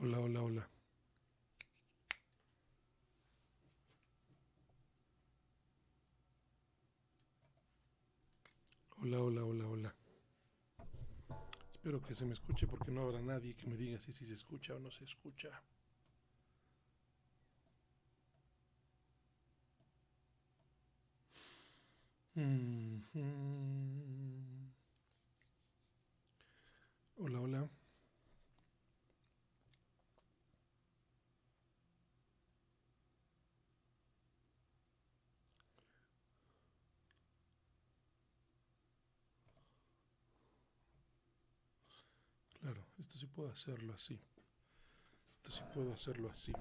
Hola, hola, hola. Hola, hola, hola, hola. Espero que se me escuche porque no habrá nadie que me diga si se escucha o no se escucha. Mm, mm. Hola, hola. Claro, esto sí puedo hacerlo así. Esto sí puedo hacerlo así.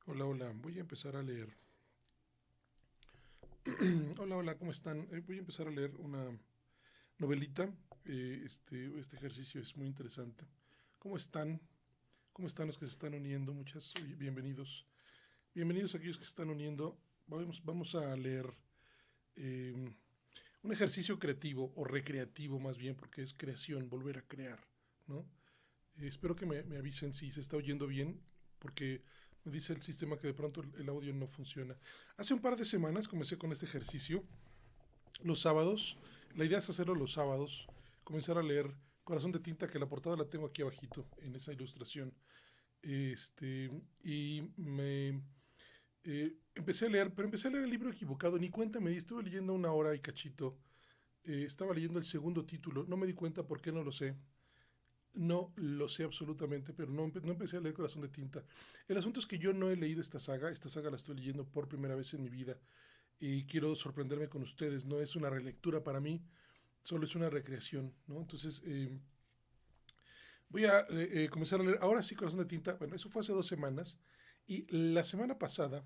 Hola, hola. Voy a empezar a leer. Hola, hola, ¿cómo están? Voy a empezar a leer una novelita. Este ejercicio es muy interesante. ¿Cómo están? ¿Cómo están los que se están uniendo? Bienvenidos. Bienvenidos a aquellos que se están uniendo. Vamos a leer eh, un ejercicio creativo o recreativo más bien, porque es creación, volver a crear, ¿no? Espero que me avisen si se está oyendo bien, porque me dice el sistema que de pronto el audio no funciona. Hace un par de semanas comencé con este ejercicio, los sábados. La idea es hacerlo los sábados, comenzar a leer Corazón de Tinta, que la portada la tengo aquí abajito en esa ilustración. Este, y me empecé a leer, pero empecé a leer el libro equivocado, ni cuenta me di, estuve leyendo una hora y cachito. Estaba leyendo el segundo título, no me di cuenta por qué, no lo sé. No lo sé absolutamente, pero no empecé a leer Corazón de Tinta. El asunto es que yo no he leído esta saga la estoy leyendo por primera vez en mi vida y quiero sorprenderme con ustedes, no es una relectura para mí, solo es una recreación, ¿no? Entonces voy a comenzar a leer, ahora sí Corazón de Tinta, bueno, eso fue hace 2 semanas y la semana pasada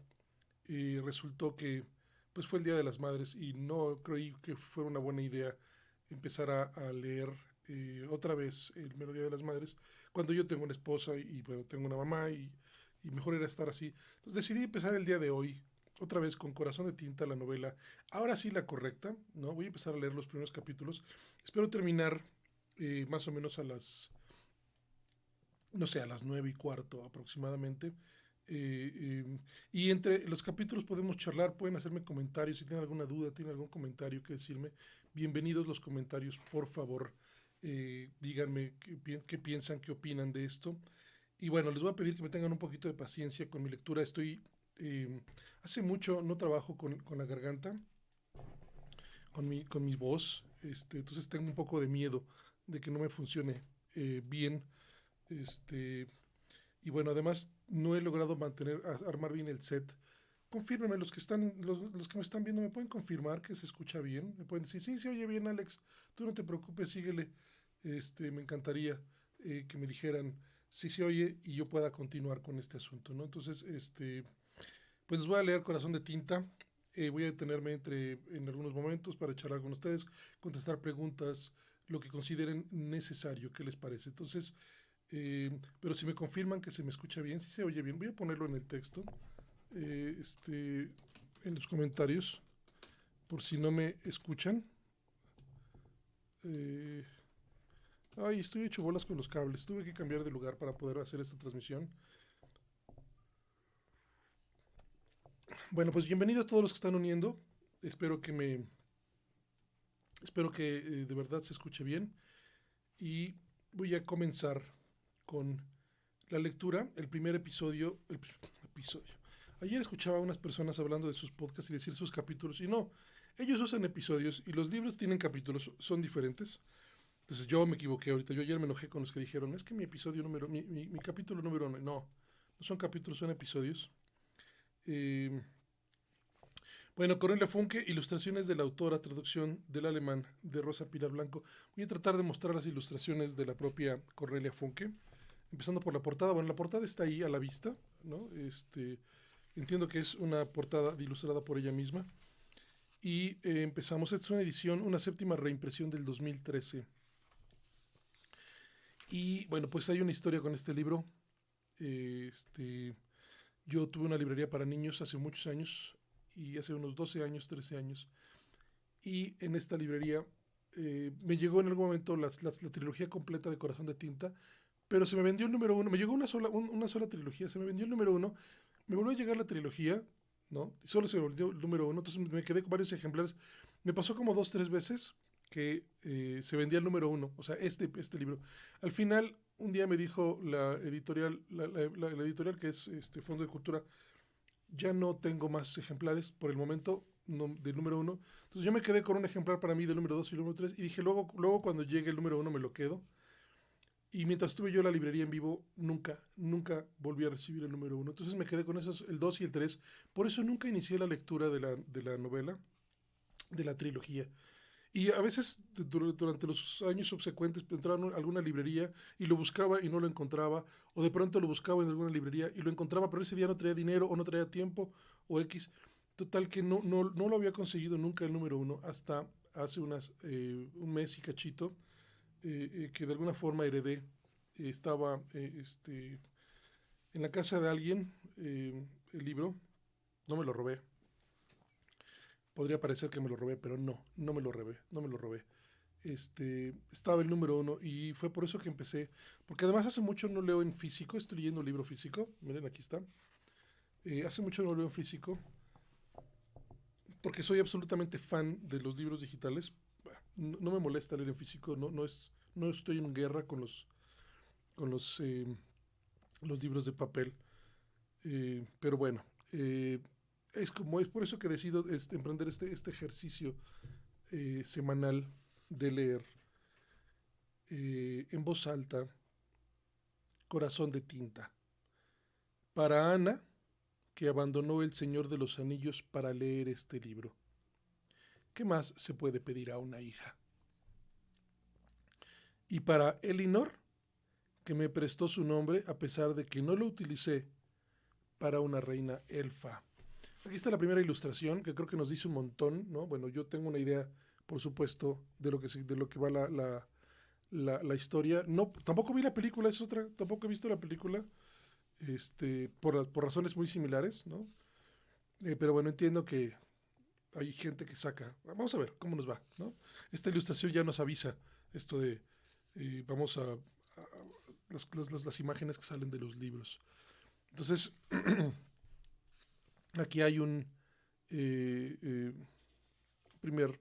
resultó que pues fue el Día de las Madres y no creí que fuera una buena idea empezar a leer otra vez el mero Día de las Madres cuando yo tengo una esposa y bueno, tengo una mamá y mejor era estar así. Entonces decidí empezar el día de hoy otra vez con Corazón de Tinta, la novela. Ahora sí la correcta, ¿no? Voy a empezar a leer los primeros capítulos. Espero terminar más o menos a las, no sé, a las 9:15 aproximadamente. Eh, eh, y entre los capítulos podemos charlar, pueden hacerme comentarios, si tienen alguna duda, tienen algún comentario que decirme, bienvenidos los comentarios, por favor, díganme qué piensan, qué opinan de esto. Y bueno, les voy a pedir que me tengan un poquito de paciencia con mi lectura, eh, hace mucho no trabajo con la garganta, con mi voz, entonces tengo un poco de miedo de que no me funcione bien. Este, y bueno, además no he logrado armar bien el set. Confírmenme, los que me están viendo, ¿me pueden confirmar que se escucha bien? ¿Me pueden decir, sí, se oye bien, Alex? Tú no te preocupes, síguele. Me encantaría que me dijeran si se oye y yo pueda continuar con este asunto, ¿no? Entonces, pues les voy a leer Corazón de Tinta. Voy a detenerme en algunos momentos para charlar con ustedes, contestar preguntas, lo que consideren necesario, ¿qué les parece? Entonces, pero si me confirman que se me escucha bien, si se oye bien, voy a ponerlo en el texto, eh, este, en los comentarios. por si no me escuchan. Eh, Ay, estoy hecho bolas con los cables. Tuve que cambiar de lugar para poder hacer esta transmisión. Bueno, pues bienvenidos a todos los que están uniendo. Espero que me, espero que de verdad se escuche bien. Y voy a comenzar con la lectura, el primer episodio, episodio. Ayer escuchaba a unas personas hablando de sus podcasts y decir sus capítulos, y no, ellos usan episodios y los libros tienen capítulos, son diferentes. Entonces yo me equivoqué ahorita, yo ayer me enojé con los que dijeron, es que mi episodio número, mi capítulo número uno, no, no son capítulos, son episodios. Eh, bueno, Cornelia Funke, ilustraciones de la autora, traducción del alemán de Rosa Pilar Blanco. Voy a tratar de mostrar las ilustraciones de la propia Cornelia Funke, empezando por la portada. Bueno, la portada está ahí a la vista, ¿no? Entiendo que es una portada ilustrada por ella misma. Y empezamos, esta es una edición, una séptima reimpresión del 2013. Y bueno, pues hay una historia con este libro. Yo tuve una librería para niños hace muchos años, y hace unos 12 años, 13 años. Y en esta librería me llegó en algún momento la trilogía completa de Corazón de Tinta, pero se me vendió el número uno. Me llegó una sola trilogía, se me vendió el número uno. Me volvió a llegar la trilogía, ¿no? Y solo se me vendió el número uno, entonces me quedé con varios ejemplares. Me pasó como dos, tres veces que se vendía el número uno, o sea, este libro. Al final, un día me dijo la editorial, la editorial que es Fondo de Cultura, ya no tengo más ejemplares por el momento no, del número uno. Entonces yo me quedé con un ejemplar para mí del número 2 y el número 3 y dije, luego cuando llegue el número uno me lo quedo. Y mientras tuve yo la librería en vivo, nunca volví a recibir el número uno. Entonces me quedé con esos, el 2 y el 3. Por eso nunca inicié la lectura de la novela, de la trilogía. Y a veces durante los años subsecuentes entraba en alguna librería y lo buscaba y no lo encontraba, o de pronto lo buscaba en alguna librería y lo encontraba, pero ese día no traía dinero o no traía tiempo o X. Total que no lo había conseguido nunca el número uno hasta hace un mes y cachito, que de alguna forma heredé. Estaba en la casa de alguien, el libro, no me lo robé. Podría parecer que me lo robé, pero no me lo robé, no me lo robé. Estaba el número uno y fue por eso que empecé, porque además hace mucho no leo en físico, estoy leyendo un libro físico, miren aquí está, hace mucho no leo en físico, porque soy absolutamente fan de los libros digitales. No me molesta leer en físico, no estoy en guerra con los libros de papel. Pero bueno, es por eso que decido emprender este ejercicio semanal de leer en voz alta Corazón de Tinta. Para Ana, que abandonó El Señor de los Anillos para leer este libro. ¿Qué más se puede pedir a una hija? Y para Elinor, que me prestó su nombre a pesar de que no lo utilicé para una reina elfa. Aquí está la primera ilustración, que creo que nos dice un montón, ¿no? Bueno, yo tengo una idea, por supuesto, de lo que va la historia. No, tampoco vi la película, es otra, tampoco he visto la película, por razones muy similares, ¿no? Pero bueno, entiendo que hay gente que saca. Vamos a ver cómo nos va, ¿no? Esta ilustración ya nos avisa esto de, vamos a las imágenes que salen de los libros. Entonces, aquí hay eh, primer,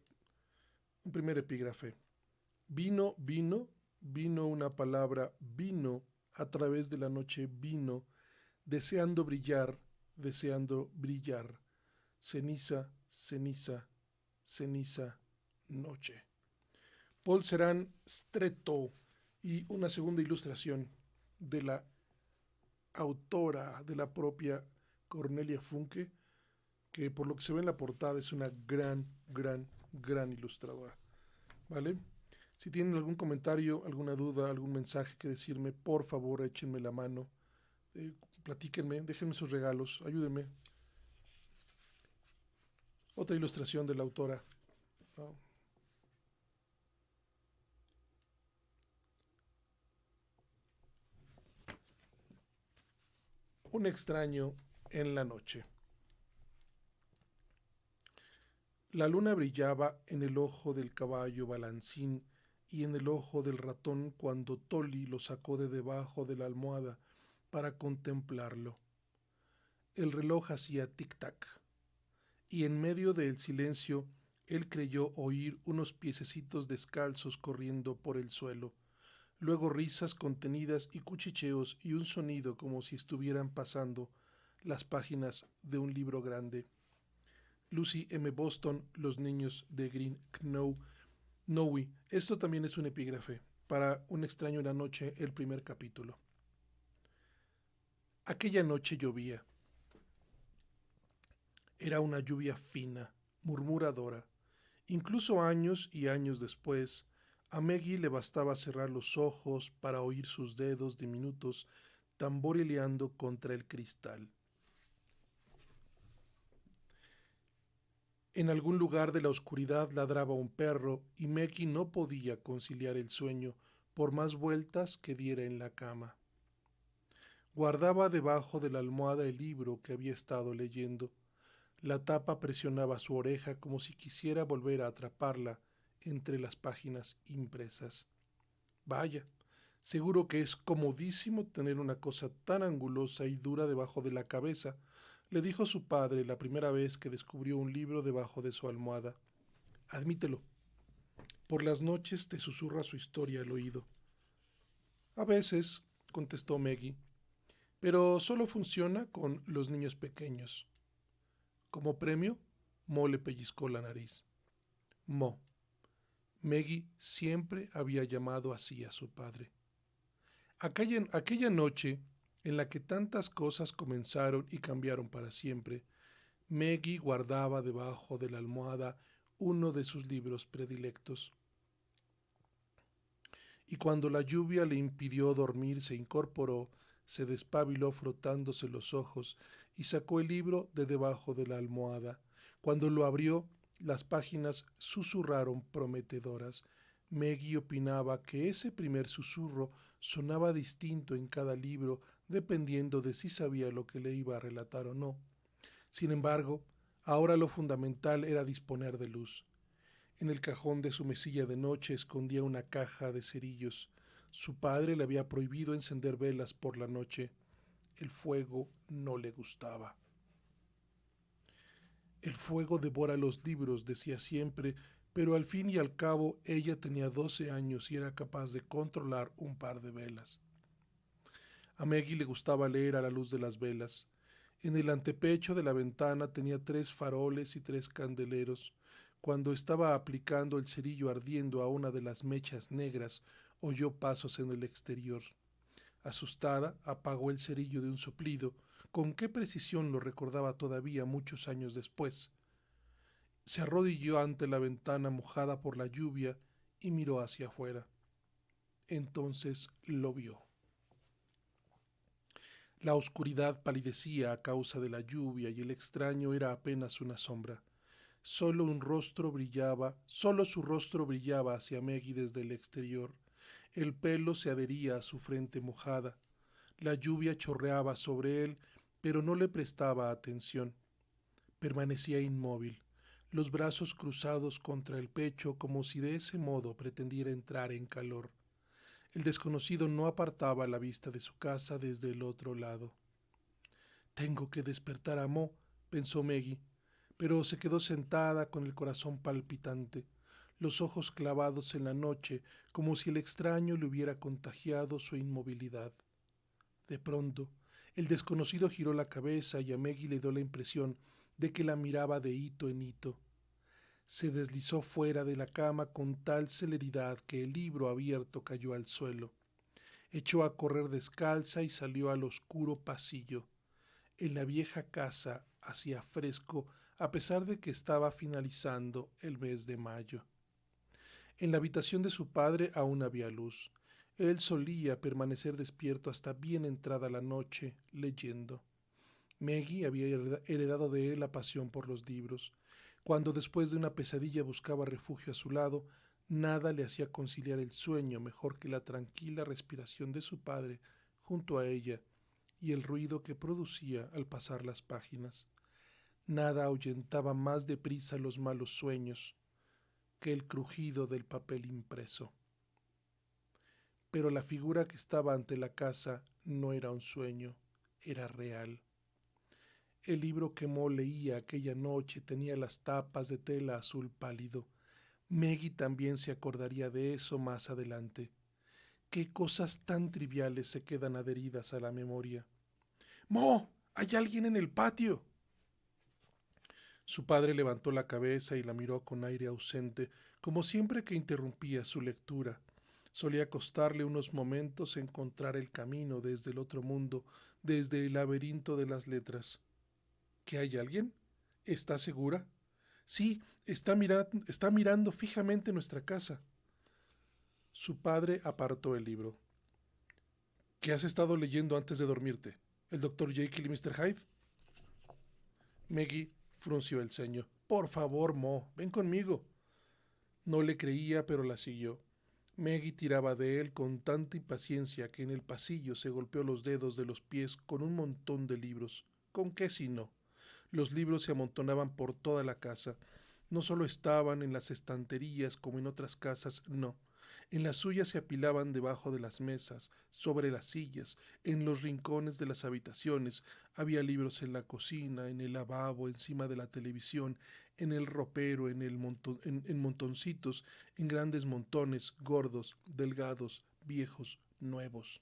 un primer epígrafe. Vino una palabra, vino a través de la noche, vino, deseando brillar, ceniza, ceniza, ceniza, noche. Paul Ceran Stretto, y una segunda ilustración de la autora, de la propia Cornelia Funke, que por lo que se ve en la portada es una gran ilustradora. ¿Vale? Si tienen algún comentario, alguna duda, algún mensaje que decirme, por favor échenme la mano, platíquenme, déjenme sus regalos, ayúdenme. Otra ilustración de la autora, ¿no? Un extraño en la noche. La luna brillaba en el ojo del caballo Balancín y en el ojo del ratón cuando Tolly lo sacó de debajo de la almohada para contemplarlo. El reloj hacía tic-tac, y en medio del silencio él creyó oír unos piececitos descalzos corriendo por el suelo, luego risas contenidas y cuchicheos y un sonido como si estuvieran pasando las páginas de un libro grande. Lucy M. Boston, Los niños de Green Knowe. Esto también es un epígrafe. Para Un extraño en la noche, el primer capítulo. Aquella noche llovía. Era una lluvia fina, murmuradora. Incluso años y años después, a Maggie le bastaba cerrar los ojos para oír sus dedos diminutos tamborileando contra el cristal. En algún lugar de la oscuridad ladraba un perro y Maggie no podía conciliar el sueño por más vueltas que diera en la cama. Guardaba debajo de la almohada el libro que había estado leyendo. La tapa presionaba su oreja como si quisiera volver a atraparla entre las páginas impresas. Vaya, seguro que es comodísimo tener una cosa tan angulosa y dura debajo de la cabeza, le dijo su padre la primera vez que descubrió un libro debajo de su almohada. Admítelo. Por las noches te susurra su historia al oído. A veces, contestó Maggie, pero solo funciona con los niños pequeños. Como premio, Mo le pellizcó la nariz. Mo. Maggie siempre había llamado así a su padre. Aquella noche, en la que tantas cosas comenzaron y cambiaron para siempre, Maggie guardaba debajo de la almohada uno de sus libros predilectos. Y cuando la lluvia le impidió dormir, se incorporó, se despabiló frotándose los ojos y sacó el libro de debajo de la almohada. Cuando lo abrió, las páginas susurraron prometedoras. Maggie opinaba que ese primer susurro sonaba distinto en cada libro, dependiendo de si sabía lo que le iba a relatar o no. Sin embargo, ahora lo fundamental era disponer de luz. En el cajón de su mesilla de noche escondía una caja de cerillos. Su padre le había prohibido encender velas por la noche. El fuego no le gustaba. El fuego devora los libros, decía siempre, pero al fin y al cabo ella tenía 12 años y era capaz de controlar un par de velas. A Maggie le gustaba leer a la luz de las velas. En el antepecho de la ventana tenía 3 faroles y 3 candeleros. Cuando estaba aplicando el cerillo ardiendo a una de las mechas negras, oyó pasos en el exterior. Asustada, apagó el cerillo de un soplido. Con qué precisión lo recordaba todavía muchos años después. Se arrodilló ante la ventana mojada por la lluvia y miró hacia afuera. Entonces lo vio. La oscuridad palidecía a causa de la lluvia y el extraño era apenas una sombra. Solo su rostro brillaba hacia Maggie desde el exterior. El pelo se adhería a su frente mojada. La lluvia chorreaba sobre él, pero no le prestaba atención. Permanecía inmóvil, los brazos cruzados contra el pecho como si de ese modo pretendiera entrar en calor. El desconocido no apartaba la vista de su casa desde el otro lado. Tengo que despertar a Mo, pensó Maggie, pero se quedó sentada con el corazón palpitante, los ojos clavados en la noche, como si el extraño le hubiera contagiado su inmovilidad. De pronto, el desconocido giró la cabeza y a Maggie le dio la impresión de que la miraba de hito en hito. Se deslizó fuera de la cama con tal celeridad que el libro abierto cayó al suelo. Echó a correr descalza y salió al oscuro pasillo. En la vieja casa hacía fresco a pesar de que estaba finalizando el mes de mayo. En la habitación de su padre aún había luz. Él solía permanecer despierto hasta bien entrada la noche, leyendo. Maggie había heredado de él la pasión por los libros. Cuando después de una pesadilla buscaba refugio a su lado, nada le hacía conciliar el sueño mejor que la tranquila respiración de su padre junto a ella y el ruido que producía al pasar las páginas. Nada ahuyentaba más deprisa los malos sueños que el crujido del papel impreso. Pero la figura que estaba ante la casa no era un sueño, era real. El libro que Mo leía aquella noche tenía las tapas de tela azul pálido. Maggie también se acordaría de eso más adelante. Qué cosas tan triviales se quedan adheridas a la memoria. ¡Mo! ¡Hay alguien en el patio! Su padre levantó la cabeza y la miró con aire ausente, como siempre que interrumpía su lectura. Solía costarle unos momentos encontrar el camino desde el otro mundo, desde el laberinto de las letras. ¿Que hay alguien? ¿Está segura? Sí, está mirando fijamente nuestra casa. Su padre apartó el libro. ¿Qué has estado leyendo antes de dormirte? ¿El doctor Jekyll y Mr. Hyde? Maggie frunció el ceño. Por favor, Mo, ven conmigo. No le creía, pero la siguió. Maggie tiraba de él con tanta impaciencia que en el pasillo se golpeó los dedos de los pies con un montón de libros. ¿Con qué si no? Los libros se amontonaban por toda la casa. No solo estaban en las estanterías como en otras casas, no. En las suyas se apilaban debajo de las mesas, sobre las sillas, en los rincones de las habitaciones. Había libros en la cocina, en el lavabo, encima de la televisión, en el ropero, en montoncitos, en grandes montones, gordos, delgados, viejos, nuevos.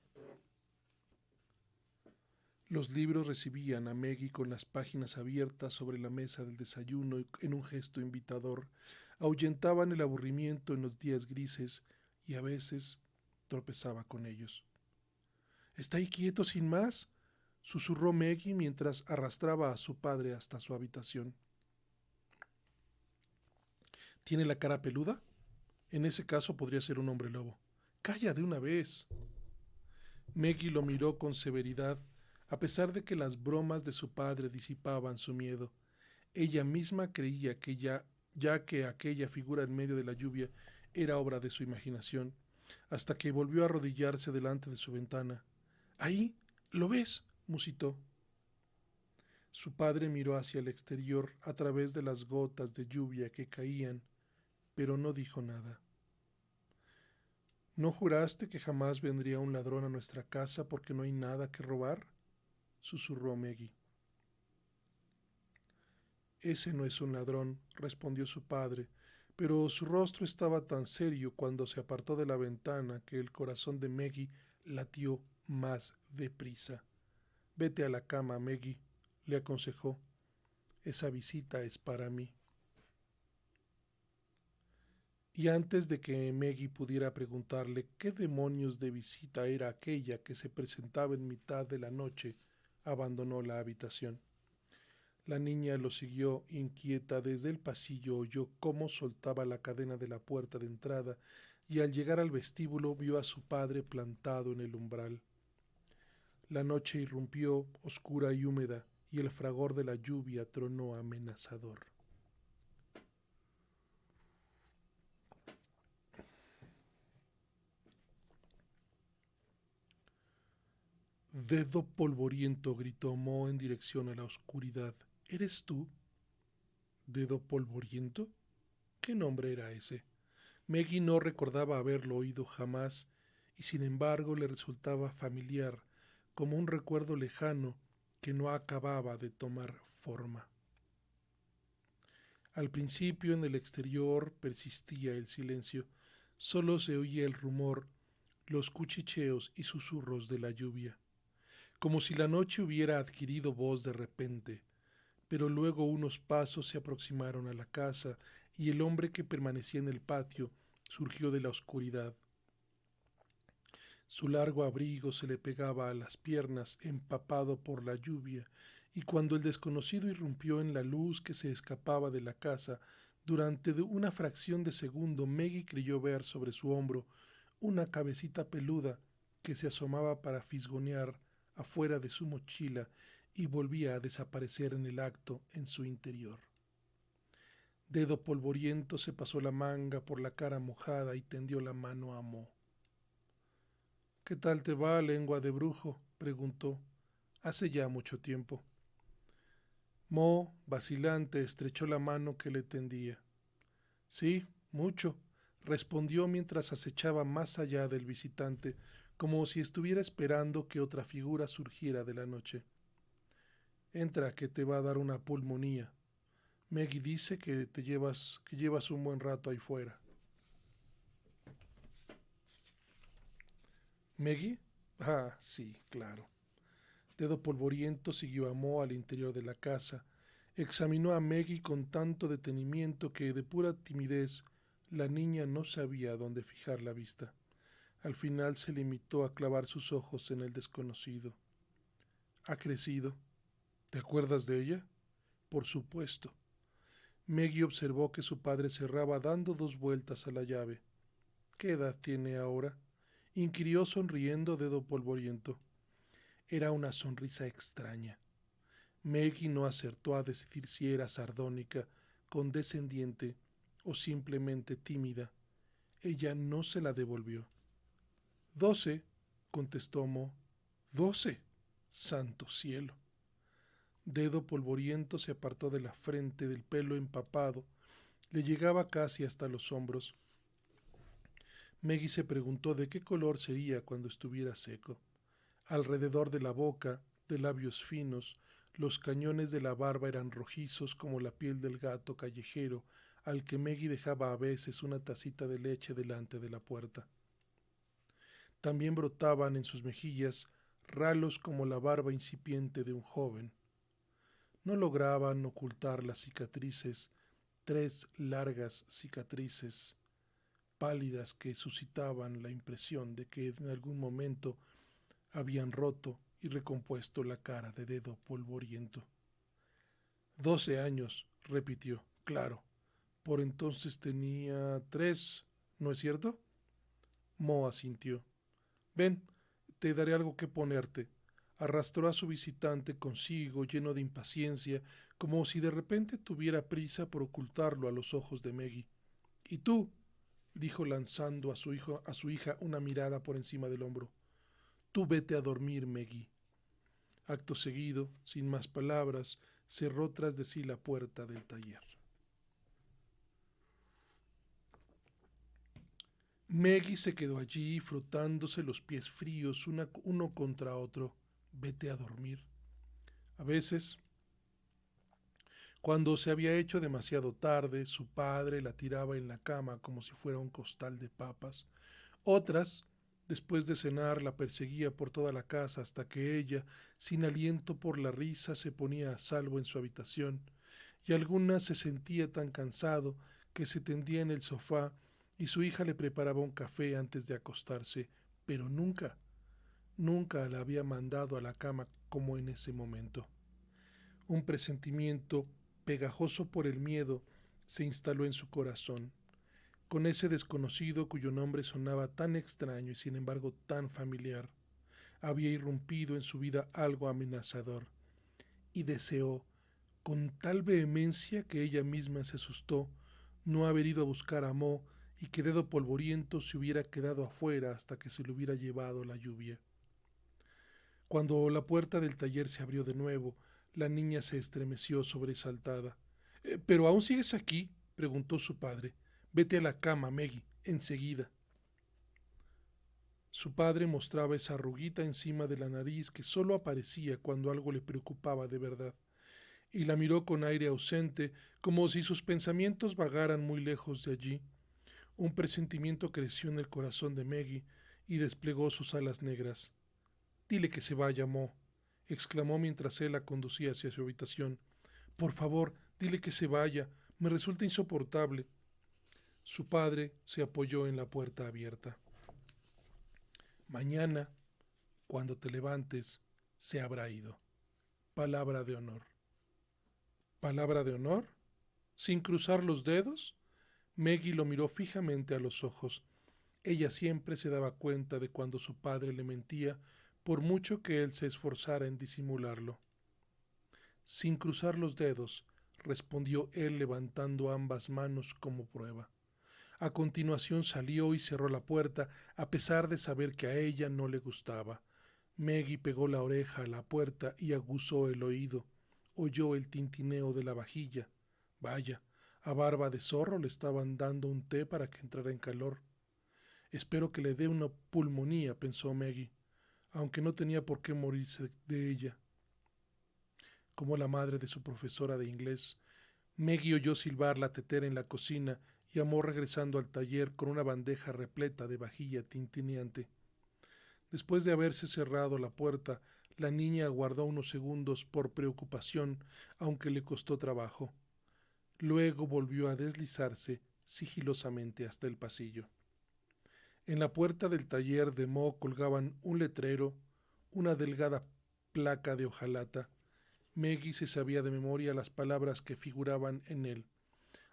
Los libros recibían a Maggie con las páginas abiertas sobre la mesa del desayuno en un gesto invitador, ahuyentaban el aburrimiento en los días grises y a veces tropezaba con ellos. ¿Está ahí quieto sin más? Susurró Maggie mientras arrastraba a su padre hasta su habitación. ¿Tiene la cara peluda? En ese caso podría ser un hombre lobo. ¡Calla de una vez! Maggie lo miró con severidad, a pesar de que las bromas de su padre disipaban su miedo. Ella misma creía que ya que aquella figura en medio de la lluvia era obra de su imaginación, hasta que volvió a arrodillarse delante de su ventana. «Ahí, ¿lo ves?», musitó. Su padre miró hacia el exterior a través de las gotas de lluvia que caían, pero no dijo nada. ¿No juraste que jamás vendría un ladrón a nuestra casa porque no hay nada que robar?, susurró Maggie. Ese no es un ladrón, respondió su padre, pero su rostro estaba tan serio cuando se apartó de la ventana que el corazón de Maggie latió más deprisa. Vete a la cama, Maggie, le aconsejó. Esa visita es para mí. Y antes de que Maggie pudiera preguntarle qué demonios de visita era aquella que se presentaba en mitad de la noche, abandonó la habitación. La niña lo siguió inquieta desde el pasillo, oyó cómo soltaba la cadena de la puerta de entrada y al llegar al vestíbulo vio a su padre plantado en el umbral. La noche irrumpió, oscura y húmeda, y el fragor de la lluvia tronó amenazador. Dedo polvoriento, gritó Mo en dirección a la oscuridad. ¿Eres tú? ¿Dedo polvoriento? ¿Qué nombre era ese? Maggie no recordaba haberlo oído jamás, y sin embargo le resultaba familiar, como un recuerdo lejano que no acababa de tomar forma. Al principio en el exterior persistía el silencio, solo se oía el rumor, los cuchicheos y susurros de la lluvia, como si la noche hubiera adquirido voz de repente, pero luego unos pasos se aproximaron a la casa y el hombre que permanecía en el patio surgió de la oscuridad. Su largo abrigo se le pegaba a las piernas, empapado por la lluvia, y cuando el desconocido irrumpió en la luz que se escapaba de la casa, durante una fracción de segundo Maggie creyó ver sobre su hombro una cabecita peluda que se asomaba para fisgonear afuera de su mochila y volvía a desaparecer en el acto en su interior. Dedo polvoriento se pasó la manga por la cara mojada y tendió la mano a Mo. ¿Qué tal te va, lengua de brujo?, preguntó. Hace ya mucho tiempo. Mo, vacilante, estrechó la mano que le tendía. Sí, mucho, respondió mientras acechaba más allá del visitante, como si estuviera esperando que otra figura surgiera de la noche. Entra, que te va a dar una pulmonía. Maggie dice que llevas un buen rato ahí fuera. ¿Maggie? Ah, sí, claro. Dedo polvoriento siguió a Mo al interior de la casa. Examinó a Maggie con tanto detenimiento que, de pura timidez, la niña no sabía dónde fijar la vista. Al final se limitó a clavar sus ojos en el desconocido. Ha crecido. ¿Te acuerdas de ella? Por supuesto. Maggie observó que su padre cerraba dando 2 vueltas a la llave. ¿Qué edad tiene ahora? Inquirió sonriendo Dedo polvoriento. Era una sonrisa extraña. Maggie no acertó a decidir si era sardónica, condescendiente o simplemente tímida. Ella no se la devolvió. 12, contestó Mo. 12. Santo cielo. Dedo polvoriento se apartó de la frente del pelo empapado. Le llegaba casi hasta los hombros. Maggie se preguntó de qué color sería cuando estuviera seco. Alrededor de la boca, de labios finos, los cañones de la barba eran rojizos como la piel del gato callejero al que Maggie dejaba a veces una tacita de leche delante de la puerta. También brotaban en sus mejillas ralos como la barba incipiente de un joven. No lograban ocultar las cicatrices, 3 largas cicatrices, pálidas que suscitaban la impresión de que en algún momento habían roto y recompuesto la cara de Dedo polvoriento. 12 años, repitió. Claro, por entonces tenía 3, ¿no es cierto? Mo asintió. Ven, te daré algo que ponerte. Arrastró a su visitante consigo, lleno de impaciencia, como si de repente tuviera prisa por ocultarlo a los ojos de Maggie. ¿Y tú? Dijo lanzando a su hija una mirada por encima del hombro. Tú vete a dormir, Maggie. Acto seguido, sin más palabras, cerró tras de sí la puerta del taller. Maggie se quedó allí frotándose los pies fríos uno contra otro. Vete a dormir. A veces, cuando se había hecho demasiado tarde, su padre la tiraba en la cama como si fuera un costal de papas. Otras, después de cenar, la perseguía por toda la casa hasta que ella, sin aliento por la risa, se ponía a salvo en su habitación, y algunas se sentía tan cansado que se tendía en el sofá y su hija le preparaba un café antes de acostarse, pero nunca, nunca la había mandado a la cama como en ese momento. Un presentimiento, pegajoso por el miedo, se instaló en su corazón, con ese desconocido cuyo nombre sonaba tan extraño y sin embargo tan familiar. Había irrumpido en su vida algo amenazador, y deseó, con tal vehemencia que ella misma se asustó, no haber ido a buscar a Mo y que Dedo polvoriento se hubiera quedado afuera hasta que se le hubiera llevado la lluvia. Cuando la puerta del taller se abrió de nuevo, la niña se estremeció sobresaltada. ¿Pero aún sigues aquí? Preguntó su padre. Vete a la cama, Maggie, enseguida. Su padre mostraba esa arruguita encima de la nariz que sólo aparecía cuando algo le preocupaba de verdad, y la miró con aire ausente, como si sus pensamientos vagaran muy lejos de allí. Un presentimiento creció en el corazón de Maggie y desplegó sus alas negras. Dile que se vaya, Mo, exclamó mientras él la conducía hacia su habitación. Por favor, dile que se vaya. Me resulta insoportable. Su padre se apoyó en la puerta abierta. Mañana, cuando te levantes, se habrá ido. Palabra de honor. ¿Palabra de honor? ¿Sin cruzar los dedos? Maggie lo miró fijamente a los ojos. Ella siempre se daba cuenta de cuando su padre le mentía, por mucho que él se esforzara en disimularlo. Sin cruzar los dedos, respondió él levantando ambas manos como prueba. A continuación salió y cerró la puerta, a pesar de saber que a ella no le gustaba. Maggie pegó la oreja a la puerta y aguzó el oído. oyó el tintineo de la vajilla. Vaya, a Barba de Zorro le estaban dando un té para que entrara en calor. Espero que le dé una pulmonía, pensó Maggie, aunque no tenía por qué morirse de ella. Como la madre de su profesora de inglés, Maggie oyó silbar la tetera en la cocina y amó regresando al taller con una bandeja repleta de vajilla tintineante. Después de haberse cerrado la puerta, la niña aguardó unos segundos por preocupación, aunque le costó trabajo. Luego volvió a deslizarse sigilosamente hasta el pasillo. En la puerta del taller de Mo colgaban un letrero, una delgada placa de hojalata. Maggie se sabía de memoria las palabras que figuraban en él.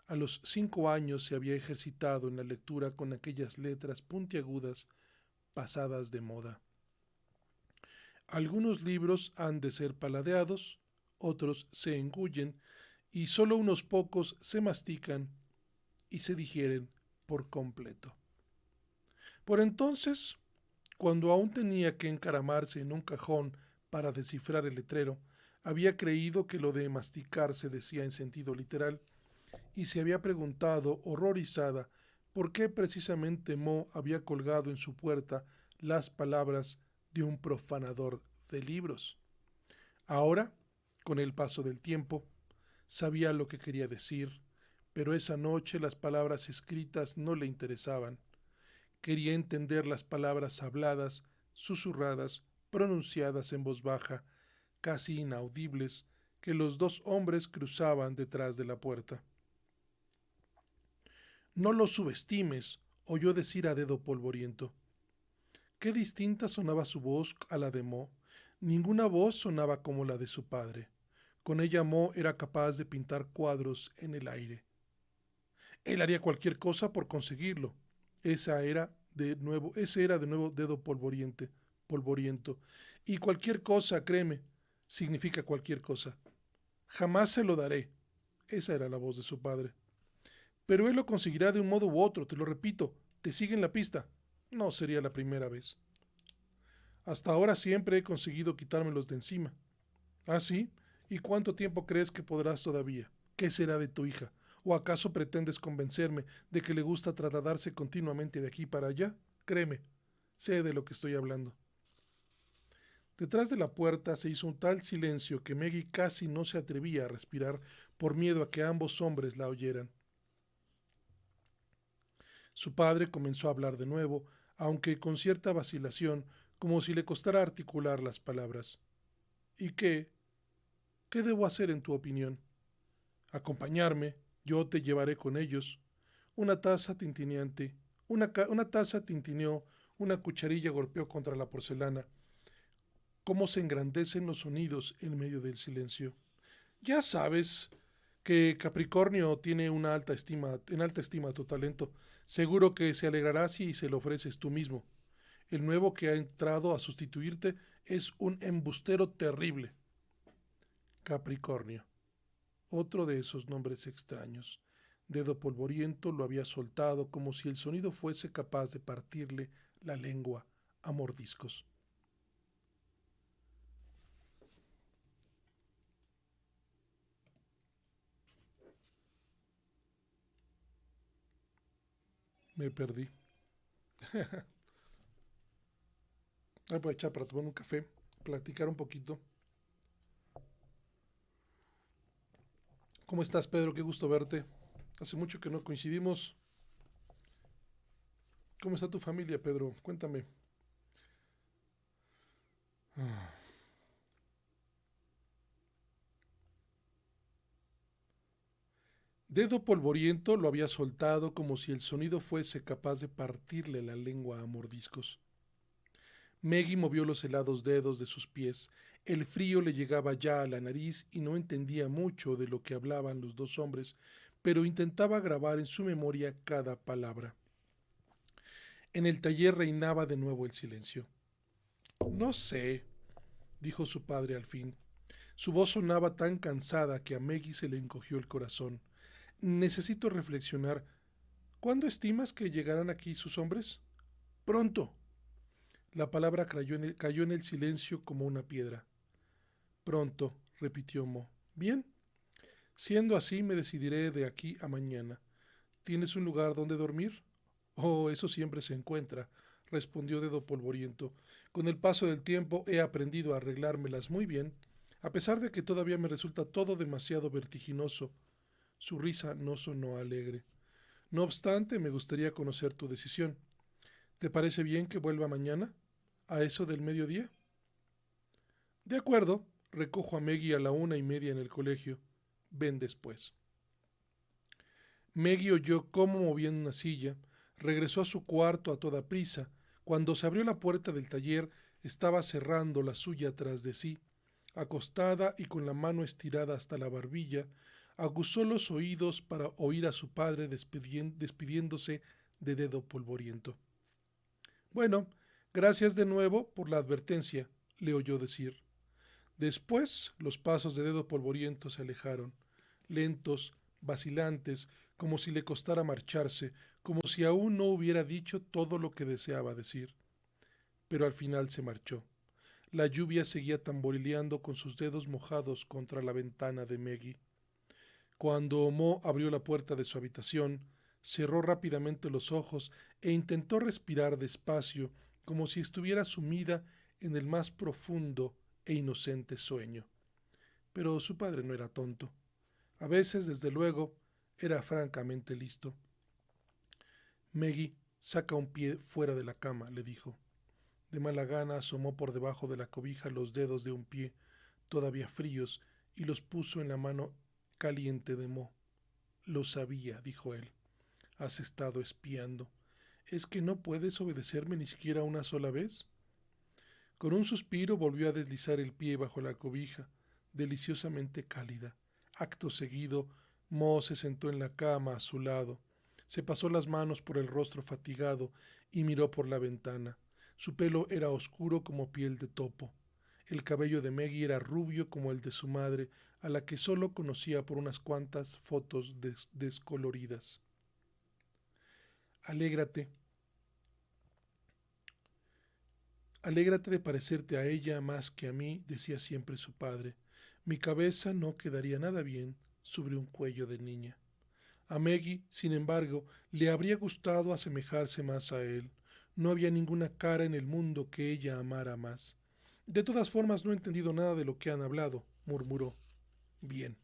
A los 5 años se había ejercitado en la lectura con aquellas letras puntiagudas pasadas de moda. Algunos libros han de ser paladeados, otros se engullen y solo unos pocos se mastican y se digieren por completo. Por entonces, cuando aún tenía que encaramarse en un cajón para descifrar el letrero, había creído que lo de masticar se decía en sentido literal y se había preguntado, horrorizada, por qué precisamente Mo había colgado en su puerta las palabras de un profanador de libros. Ahora, con el paso del tiempo, sabía lo que quería decir, pero esa noche las palabras escritas no le interesaban. Quería entender las palabras habladas, susurradas, pronunciadas en voz baja, casi inaudibles, que los dos hombres cruzaban detrás de la puerta. No lo subestimes, oyó decir a dedo polvoriento. Qué distinta sonaba su voz a la de Mo. Ninguna voz sonaba como la de su padre. Con ella Mo era capaz de pintar cuadros en el aire. Él haría cualquier cosa por conseguirlo. Ese era de nuevo dedo polvoriento. Y cualquier cosa, créeme, significa cualquier cosa. Jamás se lo daré. Esa era la voz de su padre. Pero él lo conseguirá de un modo u otro, te lo repito, te sigue en la pista. No sería la primera vez. Hasta ahora siempre he conseguido quitármelos de encima. ¿Ah, sí? ¿Y cuánto tiempo crees que podrás todavía? ¿Qué será de tu hija? ¿O acaso pretendes convencerme de que le gusta trasladarse continuamente de aquí para allá? Créeme, sé de lo que estoy hablando. Detrás de la puerta se hizo un tal silencio que Maggie casi no se atrevía a respirar por miedo a que ambos hombres la oyeran. Su padre comenzó a hablar de nuevo, aunque con cierta vacilación, como si le costara articular las palabras. ¿Y qué? ¿Qué debo hacer en tu opinión? Acompañarme, yo te llevaré con ellos. Una taza tintineante, una taza tintineó, una cucharilla golpeó contra la porcelana. Cómo se engrandecen los sonidos en medio del silencio. Ya sabes que Capricornio tiene en alta estima tu talento. Seguro que se alegrará si se lo ofreces tú mismo. El nuevo que ha entrado a sustituirte es un embustero terrible. Capricornio. Otro de esos nombres extraños. Dedo polvoriento lo había soltado como si el sonido fuese capaz de partirle la lengua a mordiscos. Me perdí. Voy a aprovechar para tomar un café, platicar un poquito. ¿Cómo estás, Pedro? Qué gusto verte. Hace mucho que no coincidimos. ¿Cómo está tu familia, Pedro? Cuéntame. Dedo polvoriento lo había soltado como si el sonido fuese capaz de partirle la lengua a mordiscos. Maggie movió los helados dedos de sus pies. El frío le llegaba ya a la nariz y no entendía mucho de lo que hablaban los dos hombres, pero intentaba grabar en su memoria cada palabra. En el taller reinaba de nuevo el silencio. No sé, dijo su padre al fin. Su voz sonaba tan cansada que a Maggie se le encogió el corazón. Necesito reflexionar. ¿Cuándo estimas que llegarán aquí sus hombres? Pronto. La palabra cayó en el silencio como una piedra. Pronto, repitió Mo. Bien, siendo así me decidiré de aquí a mañana. ¿Tienes un lugar donde dormir? Oh, eso siempre se encuentra, respondió Dedo Polvoriento. Con el paso del tiempo he aprendido a arreglármelas muy bien, a pesar de que todavía me resulta todo demasiado vertiginoso. Su risa no sonó alegre. No obstante, me gustaría conocer tu decisión. ¿Te parece bien que vuelva mañana? ¿A eso del mediodía? De acuerdo, recojo a Meggie a la 1:30 en el colegio. Ven después. Meggie oyó cómo movían una silla, regresó a su cuarto a toda prisa. Cuando se abrió la puerta del taller, estaba cerrando la suya tras de sí. Acostada y con la mano estirada hasta la barbilla, aguzó los oídos para oír a su padre despidiéndose de Dedo Polvoriento. Bueno, gracias de nuevo por la advertencia, le oyó decir. Después los pasos de Dedo Polvoriento se alejaron, lentos, vacilantes, como si le costara marcharse, como si aún no hubiera dicho todo lo que deseaba decir. Pero al final se marchó. La lluvia seguía tamborileando con sus dedos mojados contra la ventana de Meggie. Cuando Mo abrió la puerta de su habitación, cerró rápidamente los ojos e intentó respirar despacio, como si estuviera sumida en el más profundo e inocente sueño. Pero su padre no era tonto. A veces, desde luego, era francamente listo. Meggie, saca un pie fuera de la cama, le dijo. De mala gana asomó por debajo de la cobija los dedos de un pie, todavía fríos, y los puso en la mano caliente de Mo. Lo sabía, dijo él. Has estado espiando. ¿Es que no puedes obedecerme ni siquiera una sola vez? Con un suspiro volvió a deslizar el pie bajo la cobija, deliciosamente cálida. Acto seguido, Mo se sentó en la cama a su lado. Se pasó las manos por el rostro fatigado y miró por la ventana. Su pelo era oscuro como piel de topo. El cabello de Meggie era rubio como el de su madre, a la que solo conocía por unas cuantas fotos descoloridas. Alégrate, alégrate de parecerte a ella más que a mí, decía siempre su padre. Mi cabeza no quedaría nada bien sobre un cuello de niña. A Meggie, sin embargo, le habría gustado asemejarse más a él. No había ninguna cara en el mundo que ella amara más. De todas formas, no he entendido nada de lo que han hablado, murmuró. Bien.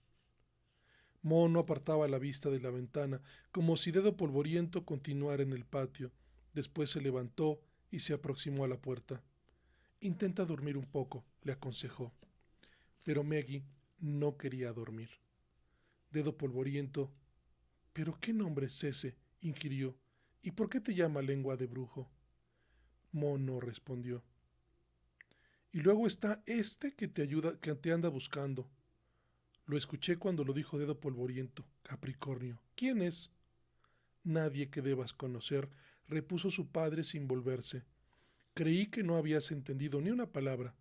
Mo no apartaba la vista de la ventana, como si Dedo Polvoriento continuara en el patio. Después se levantó y se aproximó a la puerta. Intenta dormir un poco, le aconsejó. Pero Meggie no quería dormir. Dedo Polvoriento. ¿Pero qué nombre es ese? Inquirió. ¿Y por qué te llama lengua de brujo? Mo no respondió. Y luego está este que te ayuda, que te anda buscando. Lo escuché cuando lo dijo Dedo Polvoriento. Capricornio. ¿Quién es? Nadie que debas conocer, repuso su padre sin volverse. Creí que no habías entendido ni una palabra.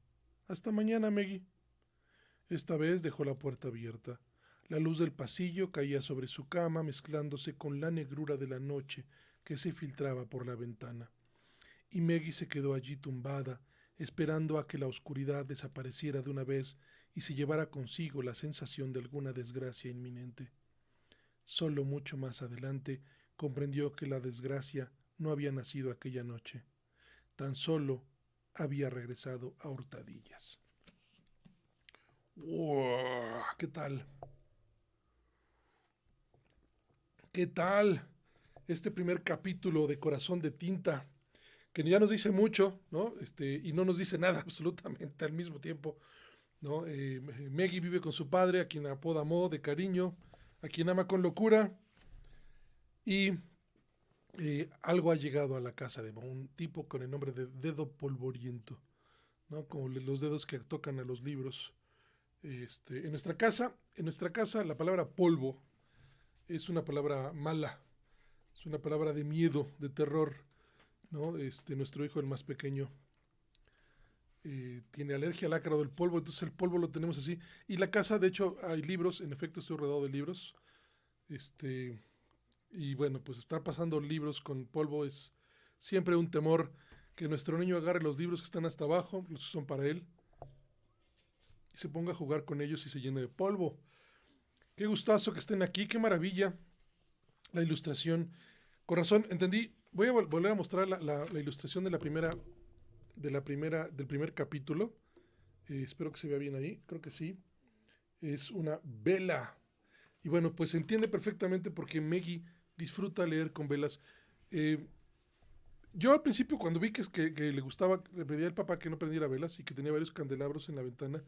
Hasta mañana, Meggie. Esta vez dejó la puerta abierta. La luz del pasillo caía sobre su cama mezclándose con la negrura de la noche que se filtraba por la ventana. Y Meggie se quedó allí tumbada, esperando a que la oscuridad desapareciera de una vez y se llevara consigo la sensación de alguna desgracia inminente. Solo mucho más adelante comprendió que la desgracia no había nacido aquella noche. Tan solo había regresado a hurtadillas. ¡Wow! ¿Qué tal? ¿Qué tal? Este primer capítulo de Corazón de Tinta, que ya nos dice mucho, ¿no? Y no nos dice nada absolutamente al mismo tiempo, ¿no? Meggie vive con su padre, a quien apoda Mo de cariño, a quien ama con locura, y algo ha llegado a la casa de Mo, un tipo con el nombre de Dedo Polvoriento, ¿no? Como los dedos que tocan a los libros. En nuestra casa la palabra polvo es una palabra mala, es una palabra de miedo, de terror, ¿no? Nuestro hijo, el más pequeño, tiene alergia al ácaro del polvo, entonces el polvo lo tenemos así. Y la casa, de hecho, hay libros, en efecto estoy rodeado de libros, este, y bueno, pues estar pasando libros con polvo es siempre un temor que nuestro niño agarre los libros que están hasta abajo, los que son para él, y se ponga a jugar con ellos y se llene de polvo. Qué gustazo que estén aquí, qué maravilla la ilustración. Con razón, entendí. Voy a volver a mostrar la ilustración del primer capítulo. Espero que se vea bien ahí, creo que sí. Es una vela. Y bueno, pues se entiende perfectamente porque Meggy disfruta leer con velas. Eh, yo al principio cuando vi que le gustaba, le pedía al papá que no prendiera velas y que tenía varios candelabros en la ventana,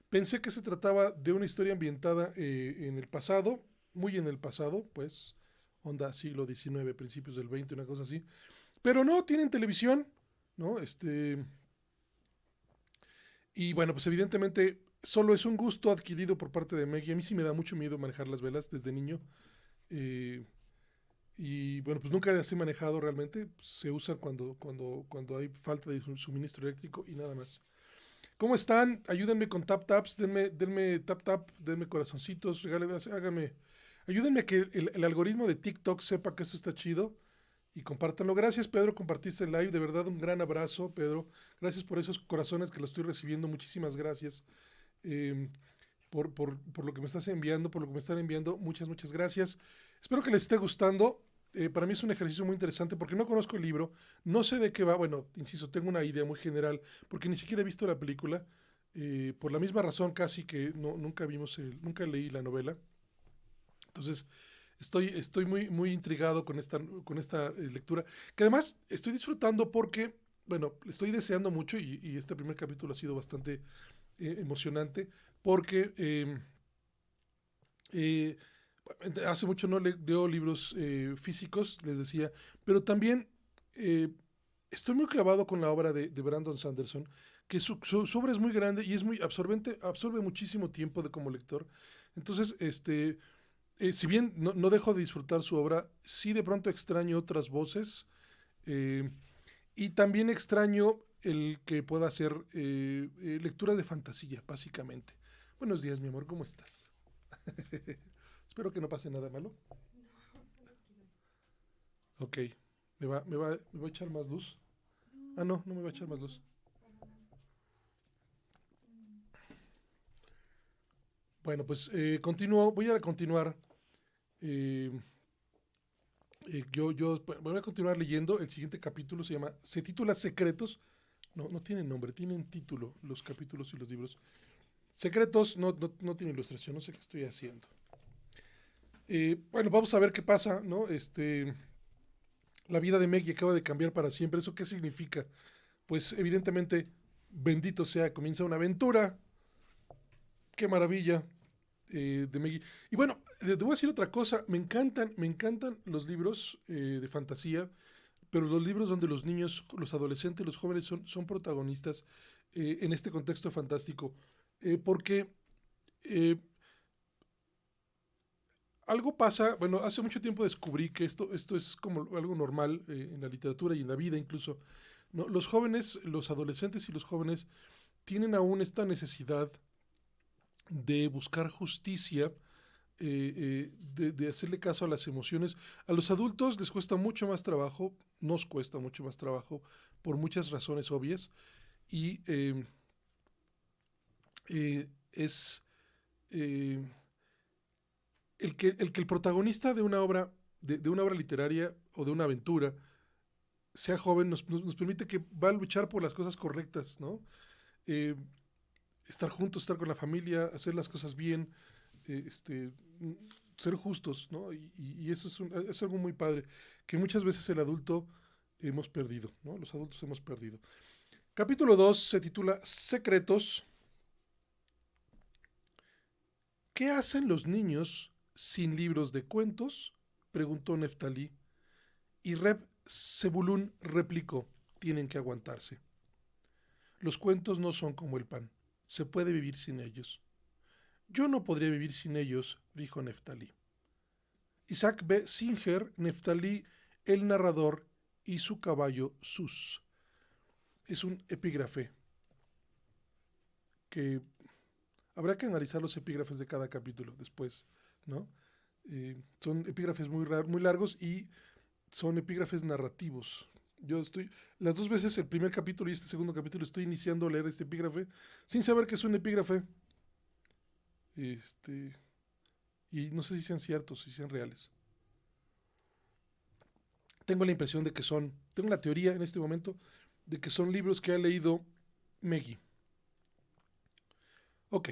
pensé que se trataba de una historia ambientada en el pasado, muy en el pasado, pues, onda siglo XIX, principios del XX, una cosa así. Pero no, tienen televisión, ¿no? Y bueno, pues evidentemente solo es un gusto adquirido por parte de Maggie. A mí sí me da mucho miedo manejar las velas desde niño. eh, y bueno, pues nunca las he manejado realmente. Se usan cuando hay falta de suministro eléctrico y nada más. ¿Cómo están? Ayúdenme con tap taps, denme tap tap, denme corazoncitos, regálenme, háganme. Ayúdenme a que el algoritmo de TikTok sepa que esto está chido y compártanlo. Gracias, Pedro, compartiste el live. De verdad, un gran abrazo, Pedro. Gracias por esos corazones que lo estoy recibiendo. Muchísimas gracias eh, por lo que me estás enviando, por lo que me están enviando. Muchas gracias. Espero que les esté gustando. Para mí es un ejercicio muy interesante porque no conozco el libro, no sé de qué va. Bueno, insisto, tengo una idea muy general porque ni siquiera he visto la película. Por la misma razón casi que nunca leí la novela. Entonces, estoy muy intrigado con esta lectura, que además estoy disfrutando porque, bueno, estoy deseando mucho y este primer capítulo ha sido bastante emocionante porque eh, hace mucho no leo libros físicos, les decía, pero también eh, estoy muy clavado con la obra de Brandon Sanderson, que su obra es muy grande y es muy absorbente, absorbe muchísimo tiempo de como lector. Entonces, si bien no dejo de disfrutar su obra, sí de pronto extraño otras voces eh, y también extraño el que pueda hacer lectura de fantasía, básicamente. Buenos días, mi amor, ¿cómo estás? Espero que no pase nada malo. Ok, me va a echar más luz. Ah, no me va a echar más luz. Bueno, pues voy a continuar. eh, voy a continuar leyendo. El siguiente capítulo se titula Secretos. No tienen nombre, tienen título los capítulos y los libros. Secretos no tiene ilustración, no sé qué estoy haciendo. Bueno, vamos a ver qué pasa, ¿no? La vida de Maggie acaba de cambiar para siempre. ¿Eso qué significa? Pues evidentemente, bendito sea, comienza una aventura. Qué maravilla de Maggie. Y bueno, te voy a decir otra cosa. Me encantan los libros de fantasía, pero los libros donde los niños, los adolescentes, los jóvenes son protagonistas en este contexto fantástico. Porque eh, algo pasa, bueno, hace mucho tiempo descubrí que esto es como algo normal en la literatura y en la vida incluso. ¿No? Los jóvenes, los adolescentes y los jóvenes tienen aún esta necesidad de buscar justicia, de hacerle caso a las emociones. A los adultos les cuesta mucho más trabajo, nos cuesta mucho más trabajo por muchas razones obvias y es eh, el que el protagonista de una obra literaria o de una aventura sea joven nos permite que va a luchar por las cosas correctas, ¿no? Eh, Estar juntos, estar con la familia, hacer las cosas bien, eh, este, mm, ser justos, ¿no? Y eso es algo muy padre, que muchas veces el adulto hemos perdido, ¿no? Los adultos hemos perdido. Capítulo 2 se titula Secretos. ¿Qué hacen los niños sin libros de cuentos? Preguntó Neftalí. Y Reb Zebulún replicó, tienen que aguantarse. Los cuentos no son como el pan, se puede vivir sin ellos. Yo no podría vivir sin ellos, dijo Neftalí. Isaac B. Singer, Neftalí, el narrador y su caballo Sus. Es un epígrafe que habrá que analizar los epígrafes de cada capítulo después, ¿no? Son epígrafes muy largos y son epígrafes narrativos. Las dos veces, el primer capítulo y este segundo capítulo, estoy iniciando a leer este epígrafe sin saber que es un epígrafe. Este, y no sé si sean ciertos, si sean reales. Tengo la impresión de que tengo la teoría en este momento de que son libros que ha leído Maggie. Ok.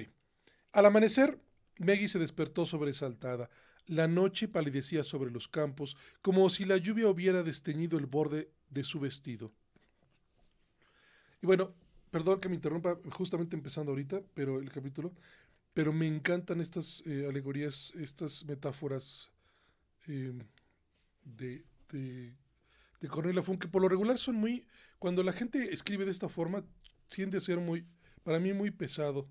Al amanecer, Maggie se despertó sobresaltada. La noche palidecía sobre los campos, como si la lluvia hubiera desteñido el borde de su vestido. Y bueno, perdón que me interrumpa justamente empezando ahorita, pero el capítulo, pero me encantan estas alegorías, estas metáforas eh, de, de, de Cornelia Funke. Por lo regular son muy, cuando la gente escribe de esta forma, tiende a ser muy, para mí muy pesado,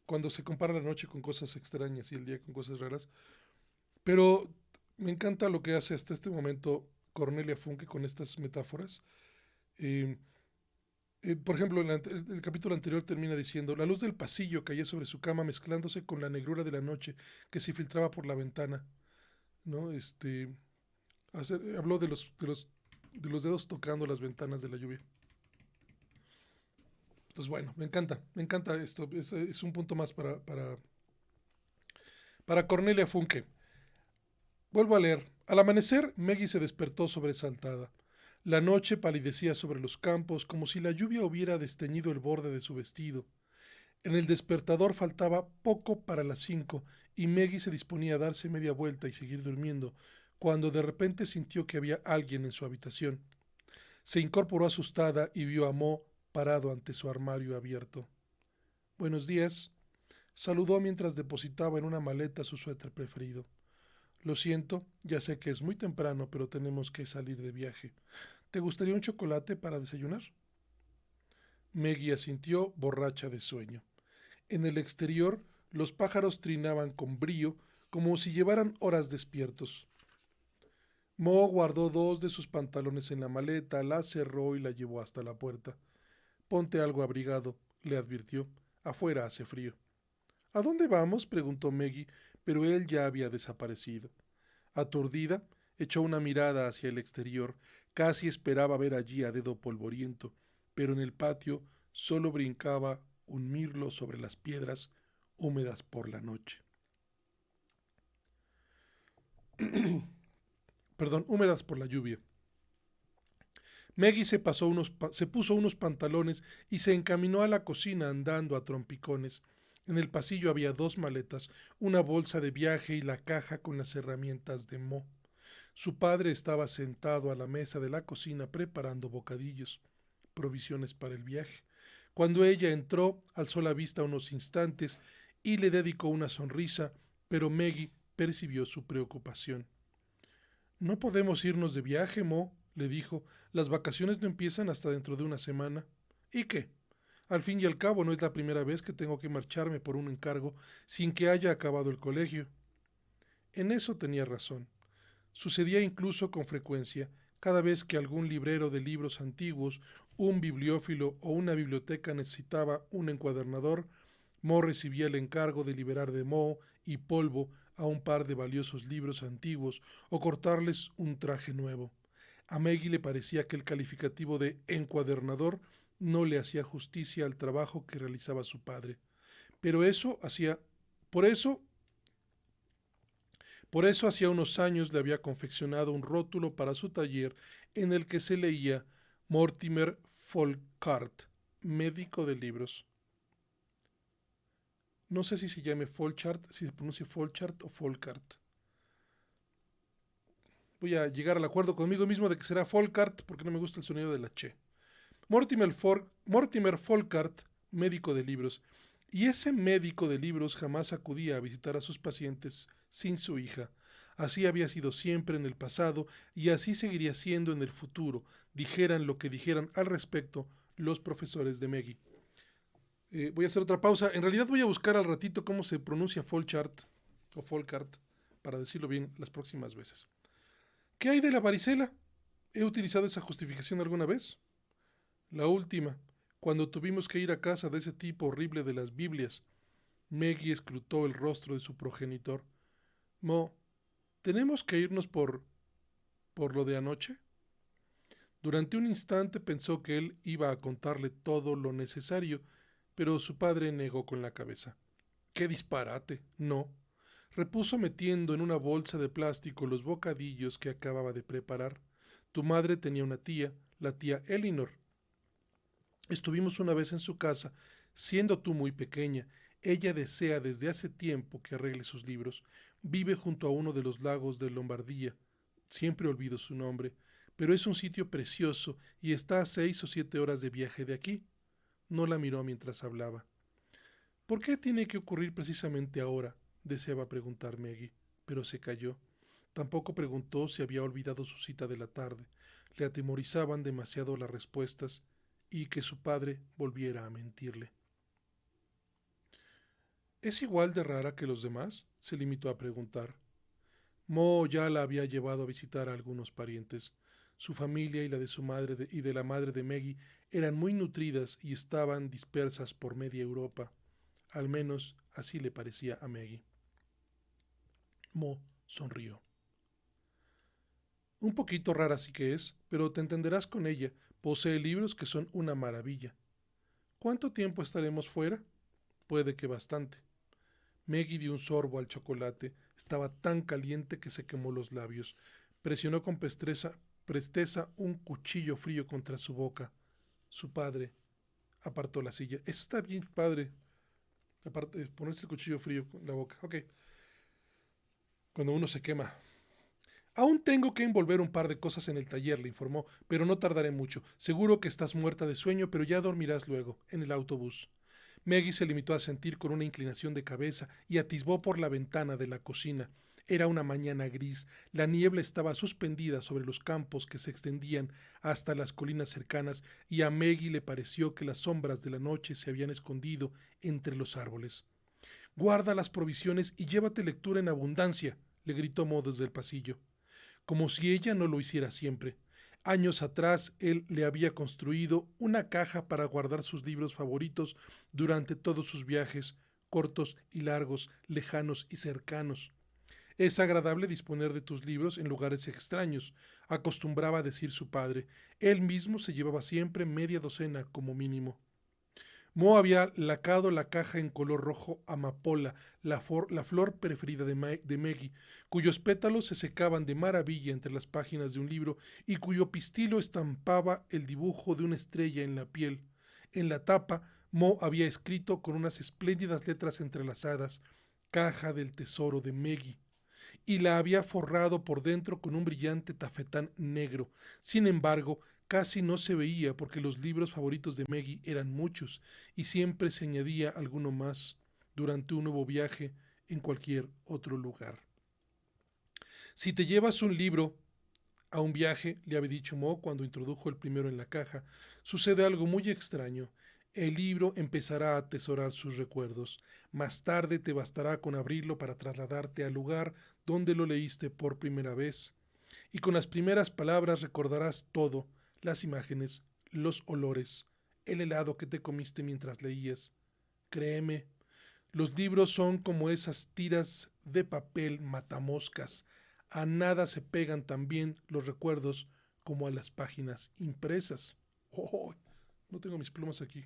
cuando se compara la noche con cosas extrañas y el día con cosas raras. Pero me encanta lo que hace hasta este momento Cornelia Funke con estas metáforas. Eh, por ejemplo, el capítulo anterior termina diciendo, la luz del pasillo caía sobre su cama mezclándose con la negrura de la noche que se filtraba por la ventana, ¿no? Habló de los dedos tocando las ventanas de la lluvia. Entonces, bueno, me encanta esto, es un punto más para Cornelia Funke. Vuelvo a leer. Al amanecer, Maggie se despertó sobresaltada. La noche palidecía sobre los campos como si la lluvia hubiera desteñido el borde de su vestido. En el despertador faltaba poco para las 5 y Maggie se disponía a darse media vuelta y seguir durmiendo, cuando de repente sintió que había alguien en su habitación. Se incorporó asustada y vio a Mo parado ante su armario abierto. Buenos días, saludó mientras depositaba en una maleta su suéter preferido. Lo siento, ya sé que es muy temprano, pero tenemos que salir de viaje. ¿Te gustaría un chocolate para desayunar? Maggie asintió, borracha de sueño. En el exterior, los pájaros trinaban con brío, como si llevaran horas despiertos. Mo guardó dos de sus pantalones en la maleta, la cerró y la llevó hasta la puerta. Ponte algo abrigado, le advirtió. Afuera hace frío. ¿A dónde vamos? Preguntó Maggie, pero él ya había desaparecido. Aturdida, echó una mirada hacia el exterior. Casi esperaba ver allí a Dedo Polvoriento, pero en el patio solo brincaba un mirlo sobre las piedras húmedas por la noche. Perdón, húmedas por la lluvia. Maggie se puso unos pantalones y se encaminó a la cocina andando a trompicones. En el pasillo había dos maletas, una bolsa de viaje y la caja con las herramientas de Mo. Su padre estaba sentado a la mesa de la cocina preparando bocadillos, provisiones para el viaje. Cuando ella entró, alzó la vista unos instantes y le dedicó una sonrisa, pero Maggie percibió su preocupación. No podemos irnos de viaje, Mo, le dijo. Las vacaciones no empiezan hasta dentro de una semana. ¿Y qué? Al fin y al cabo no es la primera vez que tengo que marcharme por un encargo sin que haya acabado el colegio. En eso tenía razón. Sucedía incluso con frecuencia, cada vez que algún librero de libros antiguos, un bibliófilo o una biblioteca necesitaba un encuadernador, Mo recibía el encargo de liberar de moho y polvo a un par de valiosos libros antiguos o cortarles un traje nuevo. A Maggie le parecía que el calificativo de encuadernador no le hacía justicia al trabajo que realizaba su padre. Pero eso hacía, por eso Por eso hacía unos años le había confeccionado un rótulo para su taller en el que se leía Mortimer Folkart, médico de libros. No sé si se llame Folchart, si se pronuncia Folchart o Folkart. Voy a llegar al acuerdo conmigo mismo de que será Folkart porque no me gusta el sonido de la che. Mortimer Folkart, médico de libros. Y ese médico de libros jamás acudía a visitar a sus pacientes sin su hija. Así había sido siempre en el pasado y así seguiría siendo en el futuro, dijeran lo que dijeran al respecto los profesores de Maggie. Voy a hacer otra pausa. En realidad voy a buscar al ratito cómo se pronuncia Folchart o Folkart para decirlo bien las próximas veces. ¿Qué hay de la varicela? ¿He utilizado esa justificación alguna vez? La última, cuando tuvimos que ir a casa de ese tipo horrible de las Biblias. Maggie escrutó el rostro de su progenitor. Mo, ¿tenemos que irnos por lo de anoche? Durante un instante pensó que él iba a contarle todo lo necesario, pero su padre negó con la cabeza. ¡Qué disparate! No, repuso metiendo en una bolsa de plástico los bocadillos que acababa de preparar. Tu madre tenía una tía, la tía Elinor. Estuvimos una vez en su casa, siendo tú muy pequeña. Ella desea desde hace tiempo que arregle sus libros. Vive junto a uno de los lagos de Lombardía. Siempre olvido su nombre, pero es un sitio precioso y está a 6 o 7 horas de viaje de aquí. No la miró mientras hablaba. ¿Por qué tiene que ocurrir precisamente ahora? Deseaba preguntar Maggie, pero se calló. Tampoco preguntó si había olvidado su cita de la tarde. Le atemorizaban demasiado las respuestas y que su padre volviera a mentirle. ¿Es igual de rara que los demás? Se limitó a preguntar. Mo ya la había llevado a visitar a algunos parientes. Su familia y la de su madre y de la madre de Maggie eran muy nutridas y estaban dispersas por media Europa. Al menos así le parecía a Maggie. Mo sonrió. Un poquito rara sí que es, pero te entenderás con ella. Posee libros que son una maravilla. ¿Cuánto tiempo estaremos fuera? Puede que bastante. Maggie dio un sorbo al chocolate. Estaba tan caliente que se quemó los labios. Presionó con presteza un cuchillo frío contra su boca. Su padre apartó la silla. Eso está bien, padre. Aparte, ponerse el cuchillo frío en la boca. Ok. Cuando uno se quema. Aún tengo que envolver un par de cosas en el taller, le informó, pero no tardaré mucho. Seguro que estás muerta de sueño, pero ya dormirás luego, en el autobús. Maggie se limitó a sentir con una inclinación de cabeza y atisbó por la ventana de la cocina. Era una mañana gris, la niebla estaba suspendida sobre los campos que se extendían hasta las colinas cercanas y a Maggie le pareció que las sombras de la noche se habían escondido entre los árboles. Guarda las provisiones y llévate lectura en abundancia, le gritó Mo desde el pasillo, como si ella no lo hiciera siempre. Años atrás él le había construido una caja para guardar sus libros favoritos durante todos sus viajes, cortos y largos, lejanos y cercanos. Es agradable disponer de tus libros en lugares extraños, acostumbraba a decir su padre. Él mismo se llevaba siempre media docena como mínimo. Mo había lacado la caja en color rojo amapola, la flor preferida de Maggie, cuyos pétalos se secaban de maravilla entre las páginas de un libro y cuyo pistilo estampaba el dibujo de una estrella en la piel. En la tapa, Mo había escrito con unas espléndidas letras entrelazadas, Caja del Tesoro de Maggie, y la había forrado por dentro con un brillante tafetán negro. Sin embargo, casi no se veía porque los libros favoritos de Maggie eran muchos y siempre se añadía alguno más durante un nuevo viaje en cualquier otro lugar. Si te llevas un libro a un viaje, le había dicho Mo cuando introdujo el primero en la caja, sucede algo muy extraño. El libro empezará a atesorar sus recuerdos. Más tarde te bastará con abrirlo para trasladarte al lugar donde lo leíste por primera vez. Y con las primeras palabras recordarás todo, las imágenes, los olores, el helado que te comiste mientras leías. Créeme, los libros son como esas tiras de papel matamoscas. A nada se pegan tan bien los recuerdos como a las páginas impresas. Oh, no tengo mis plumas aquí.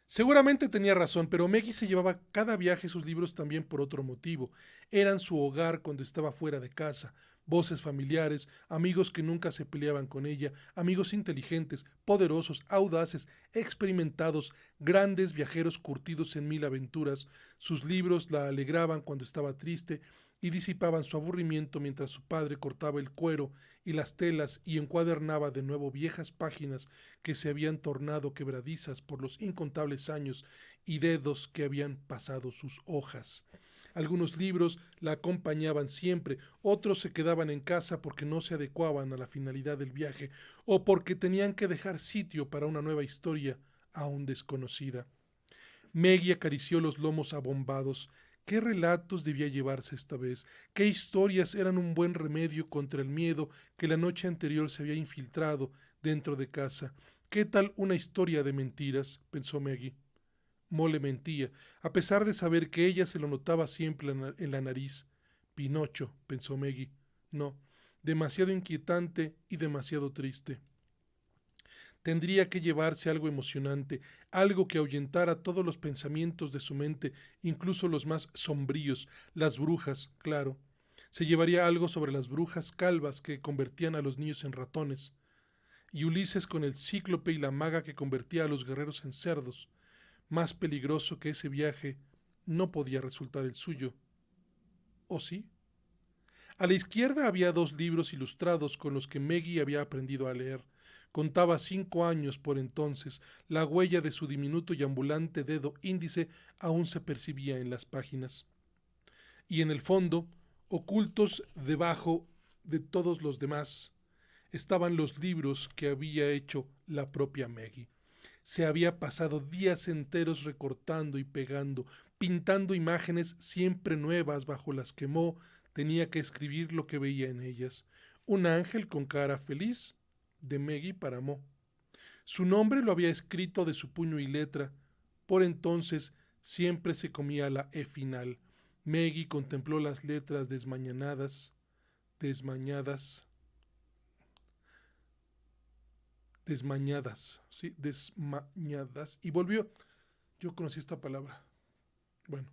Seguramente tenía razón, pero Maggie se llevaba cada viaje sus libros también por otro motivo. Eran su hogar cuando estaba fuera de casa, voces familiares, amigos que nunca se peleaban con ella, amigos inteligentes, poderosos, audaces, experimentados, grandes viajeros curtidos en mil aventuras. Sus libros la alegraban cuando estaba triste y disipaban su aburrimiento mientras su padre cortaba el cuero y las telas y encuadernaba de nuevo viejas páginas que se habían tornado quebradizas por los incontables años y dedos que habían pasado sus hojas. Algunos libros la acompañaban siempre, otros se quedaban en casa porque no se adecuaban a la finalidad del viaje o porque tenían que dejar sitio para una nueva historia aún desconocida. Maggie acarició los lomos abombados. ¿Qué relatos debía llevarse esta vez? ¿Qué historias eran un buen remedio contra el miedo que la noche anterior se había infiltrado dentro de casa? ¿Qué tal una historia de mentiras? Pensó Maggie. Mo le mentía, a pesar de saber que ella se lo notaba siempre en la nariz. Pinocho, pensó Maggie. No, demasiado inquietante y demasiado triste. Tendría que llevarse algo emocionante, algo que ahuyentara todos los pensamientos de su mente, incluso los más sombríos, las brujas, claro. Se llevaría algo sobre las brujas calvas que convertían a los niños en ratones, y Ulises con el cíclope y la maga que convertía a los guerreros en cerdos. Más peligroso que ese viaje no podía resultar el suyo. ¿O sí? A la izquierda había 2 libros ilustrados con los que Maggie había aprendido a leer. Contaba 5 años por entonces. La huella de su diminuto y ambulante dedo índice aún se percibía en las páginas. Y en el fondo, ocultos debajo de todos los demás, estaban los libros que había hecho la propia Maggie. Se había pasado días enteros recortando y pegando, pintando imágenes siempre nuevas bajo las que Mo tenía que escribir lo que veía en ellas. Un ángel con cara feliz, de Maggie para Mo. Su nombre lo había escrito de su puño y letra. Por entonces siempre se comía la E final. Maggie contempló las letras desmañadas, y volvió. Yo conocí esta palabra. Bueno.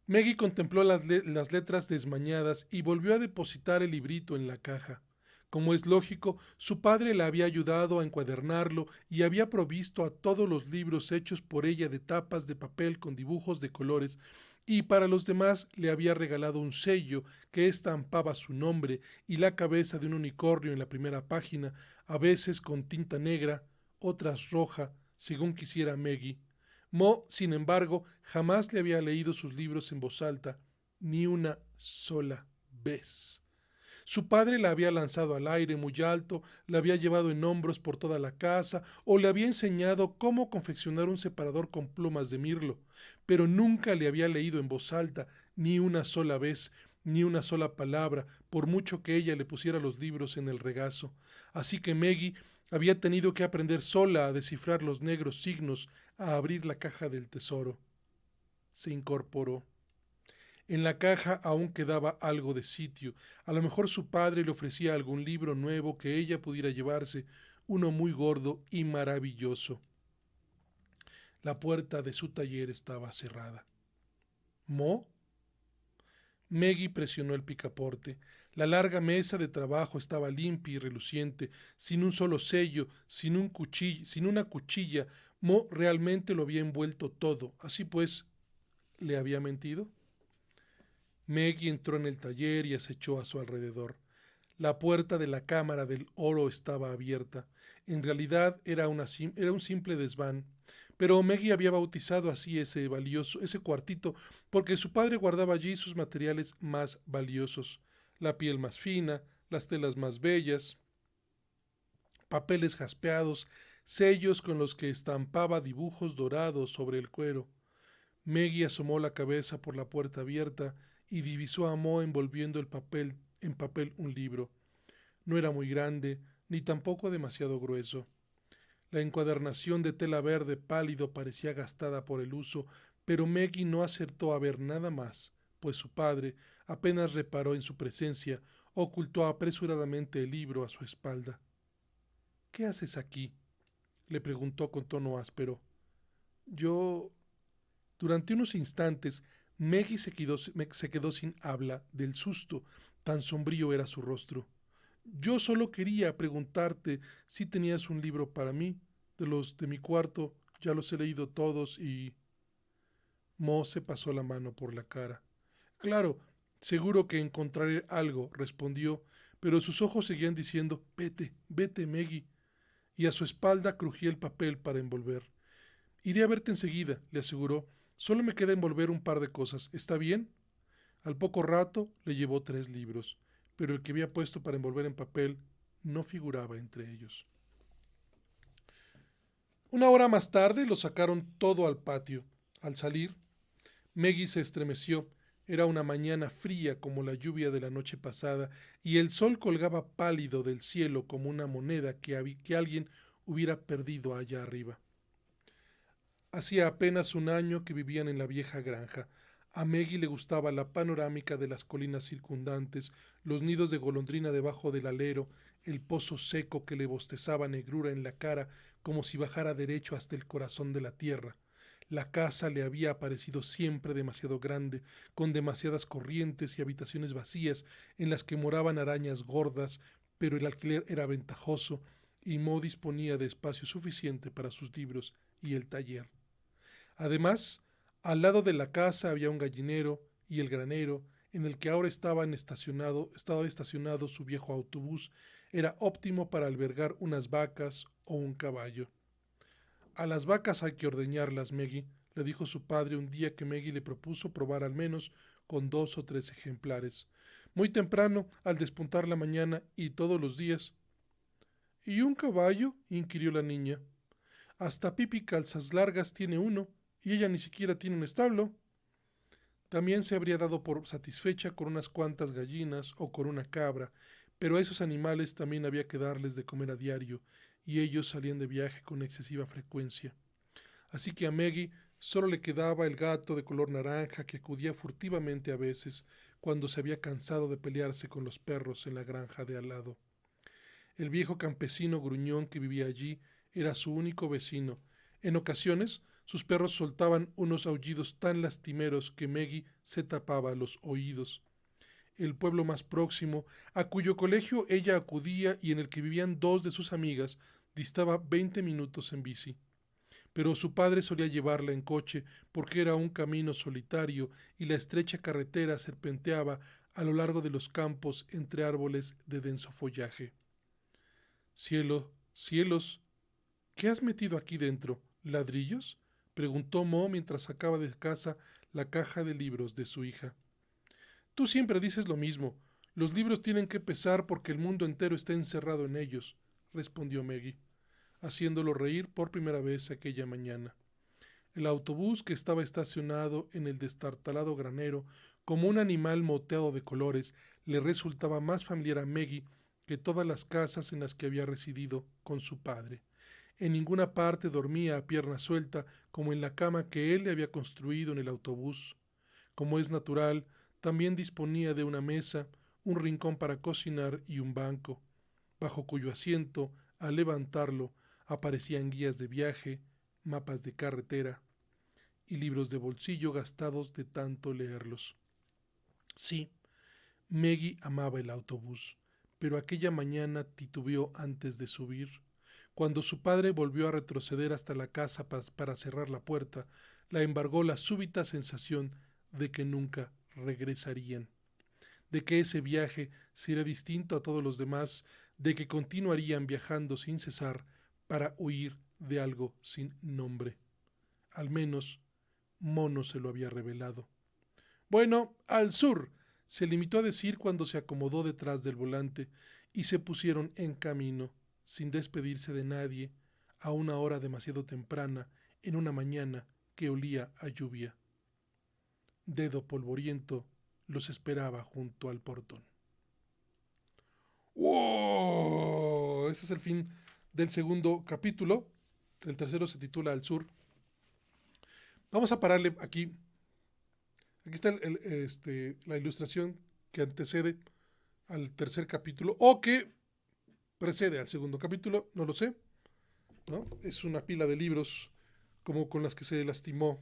Maggie contempló las letras desmañadas y volvió a depositar el librito en la caja. Como es lógico, su padre la había ayudado a encuadernarlo y había provisto a todos los libros hechos por ella de tapas de papel con dibujos de colores, y para los demás le había regalado un sello que estampaba su nombre y la cabeza de un unicornio en la primera página, a veces con tinta negra, otras roja, según quisiera Maggie. Mo, sin embargo, jamás le había leído sus libros en voz alta, ni una sola vez. Su padre la había lanzado al aire muy alto, la había llevado en hombros por toda la casa o le había enseñado cómo confeccionar un separador con plumas de mirlo, pero nunca le había leído en voz alta, ni una sola vez, ni una sola palabra, por mucho que ella le pusiera los libros en el regazo. Así que Maggie había tenido que aprender sola a descifrar los negros signos, a abrir la caja del tesoro. Se incorporó. En la caja aún quedaba algo de sitio. A lo mejor su padre le ofrecía algún libro nuevo que ella pudiera llevarse, uno muy gordo y maravilloso. La puerta de su taller estaba cerrada. ¿Mo? Maggie presionó el picaporte. La larga mesa de trabajo estaba limpia y reluciente, sin un solo sello, sin una cuchilla. Mo realmente lo había envuelto todo. Así pues, ¿le había mentido? Maggie entró en el taller y acechó a su alrededor. La puerta de la cámara del oro estaba abierta. En realidad era un simple desván, pero Maggie había bautizado así ese cuartito, porque su padre guardaba allí sus materiales más valiosos: la piel más fina, las telas más bellas, papeles jaspeados, sellos con los que estampaba dibujos dorados sobre el cuero. Maggie asomó la cabeza por la puerta abierta y divisó a Mo envolviendo en papel un libro. No era muy grande, ni tampoco demasiado grueso. La encuadernación de tela verde pálido parecía gastada por el uso, pero Maggie no acertó a ver nada más, pues su padre, apenas reparó en su presencia, ocultó apresuradamente el libro a su espalda. ¿Qué haces aquí?, le preguntó con tono áspero. Yo... Durante unos instantes, Maggie se quedó sin habla del susto, tan sombrío era su rostro. Yo solo quería preguntarte si tenías un libro para mí. De los de mi cuarto, ya los he leído todos y... Mo se pasó la mano por la cara. Claro, seguro que encontraré algo, respondió, pero sus ojos seguían diciendo, vete, vete, Maggie. Y a su espalda crujía el papel para envolver. Iré a verte enseguida, le aseguró. Solo me queda envolver un par de cosas. ¿Está bien? Al poco rato le llevó 3 libros, pero el que había puesto para envolver en papel no figuraba entre ellos. Una hora más tarde lo sacaron todo al patio. Al salir, Maggie se estremeció. Era una mañana fría como la lluvia de la noche pasada, y el sol colgaba pálido del cielo como una moneda que alguien hubiera perdido allá arriba. Hacía apenas un año que vivían en la vieja granja. A Maggie le gustaba la panorámica de las colinas circundantes, los nidos de golondrina debajo del alero, el pozo seco que le bostezaba negrura en la cara como si bajara derecho hasta el corazón de la tierra. La casa le había parecido siempre demasiado grande, con demasiadas corrientes y habitaciones vacías en las que moraban arañas gordas, pero el alquiler era ventajoso y Mo disponía de espacio suficiente para sus libros y el taller. Además, al lado de la casa había un gallinero y el granero, en el que ahora estaba estacionado su viejo autobús, era óptimo para albergar unas vacas o un caballo. A las vacas hay que ordeñarlas, Maggie, le dijo su padre un día que Maggie le propuso probar al menos con 2 o 3 ejemplares. Muy temprano, al despuntar la mañana y todos los días. ¿Y un caballo? Inquirió la niña. Hasta Pipi Calzas Largas tiene uno, y ella ni siquiera tiene un establo. También se habría dado por satisfecha con unas cuantas gallinas o con una cabra, pero a esos animales también había que darles de comer a diario, y ellos salían de viaje con excesiva frecuencia. Así que a Maggie solo le quedaba el gato de color naranja que acudía furtivamente a veces, cuando se había cansado de pelearse con los perros en la granja de al lado. El viejo campesino gruñón que vivía allí era su único vecino. En ocasiones, sus perros soltaban unos aullidos tan lastimeros que Maggie se tapaba los oídos. El pueblo más próximo, a cuyo colegio ella acudía y en el que vivían 2 de sus amigas, distaba 20 minutos en bici. Pero su padre solía llevarla en coche porque era un camino solitario y la estrecha carretera serpenteaba a lo largo de los campos entre árboles de denso follaje. Cielo, cielos, ¿qué has metido aquí dentro? ¿Ladrillos? Preguntó Mo mientras sacaba de casa la caja de libros de su hija. Tú siempre dices lo mismo. Los libros tienen que pesar porque el mundo entero está encerrado en ellos, respondió Maggie, haciéndolo reír por primera vez aquella mañana. El autobús que estaba estacionado en el destartalado granero, como un animal moteado de colores, le resultaba más familiar a Maggie que todas las casas en las que había residido con su padre. En ninguna parte dormía a pierna suelta como en la cama que él le había construido en el autobús. Como es natural, también disponía de una mesa, un rincón para cocinar y un banco, bajo cuyo asiento, al levantarlo, aparecían guías de viaje, mapas de carretera y libros de bolsillo gastados de tanto leerlos. Sí, Maggie amaba el autobús, pero aquella mañana titubeó antes de subir. Cuando su padre volvió a retroceder hasta la casa para cerrar la puerta, la embargó la súbita sensación de que nunca regresarían, de que ese viaje sería distinto a todos los demás, de que continuarían viajando sin cesar para huir de algo sin nombre. Al menos Mono se lo había revelado. Bueno, al sur, se limitó a decir cuando se acomodó detrás del volante y se pusieron en camino, sin despedirse de nadie, a una hora demasiado temprana, en una mañana que olía a lluvia. Dedo polvoriento los esperaba junto al portón. ¡Wow! Ese es el fin del segundo capítulo. El tercero se titula Al sur. Vamos a pararle aquí. Aquí está la ilustración que antecede al tercer capítulo o que precede al segundo capítulo, no lo sé, ¿no? Es una pila de libros como con las que se lastimó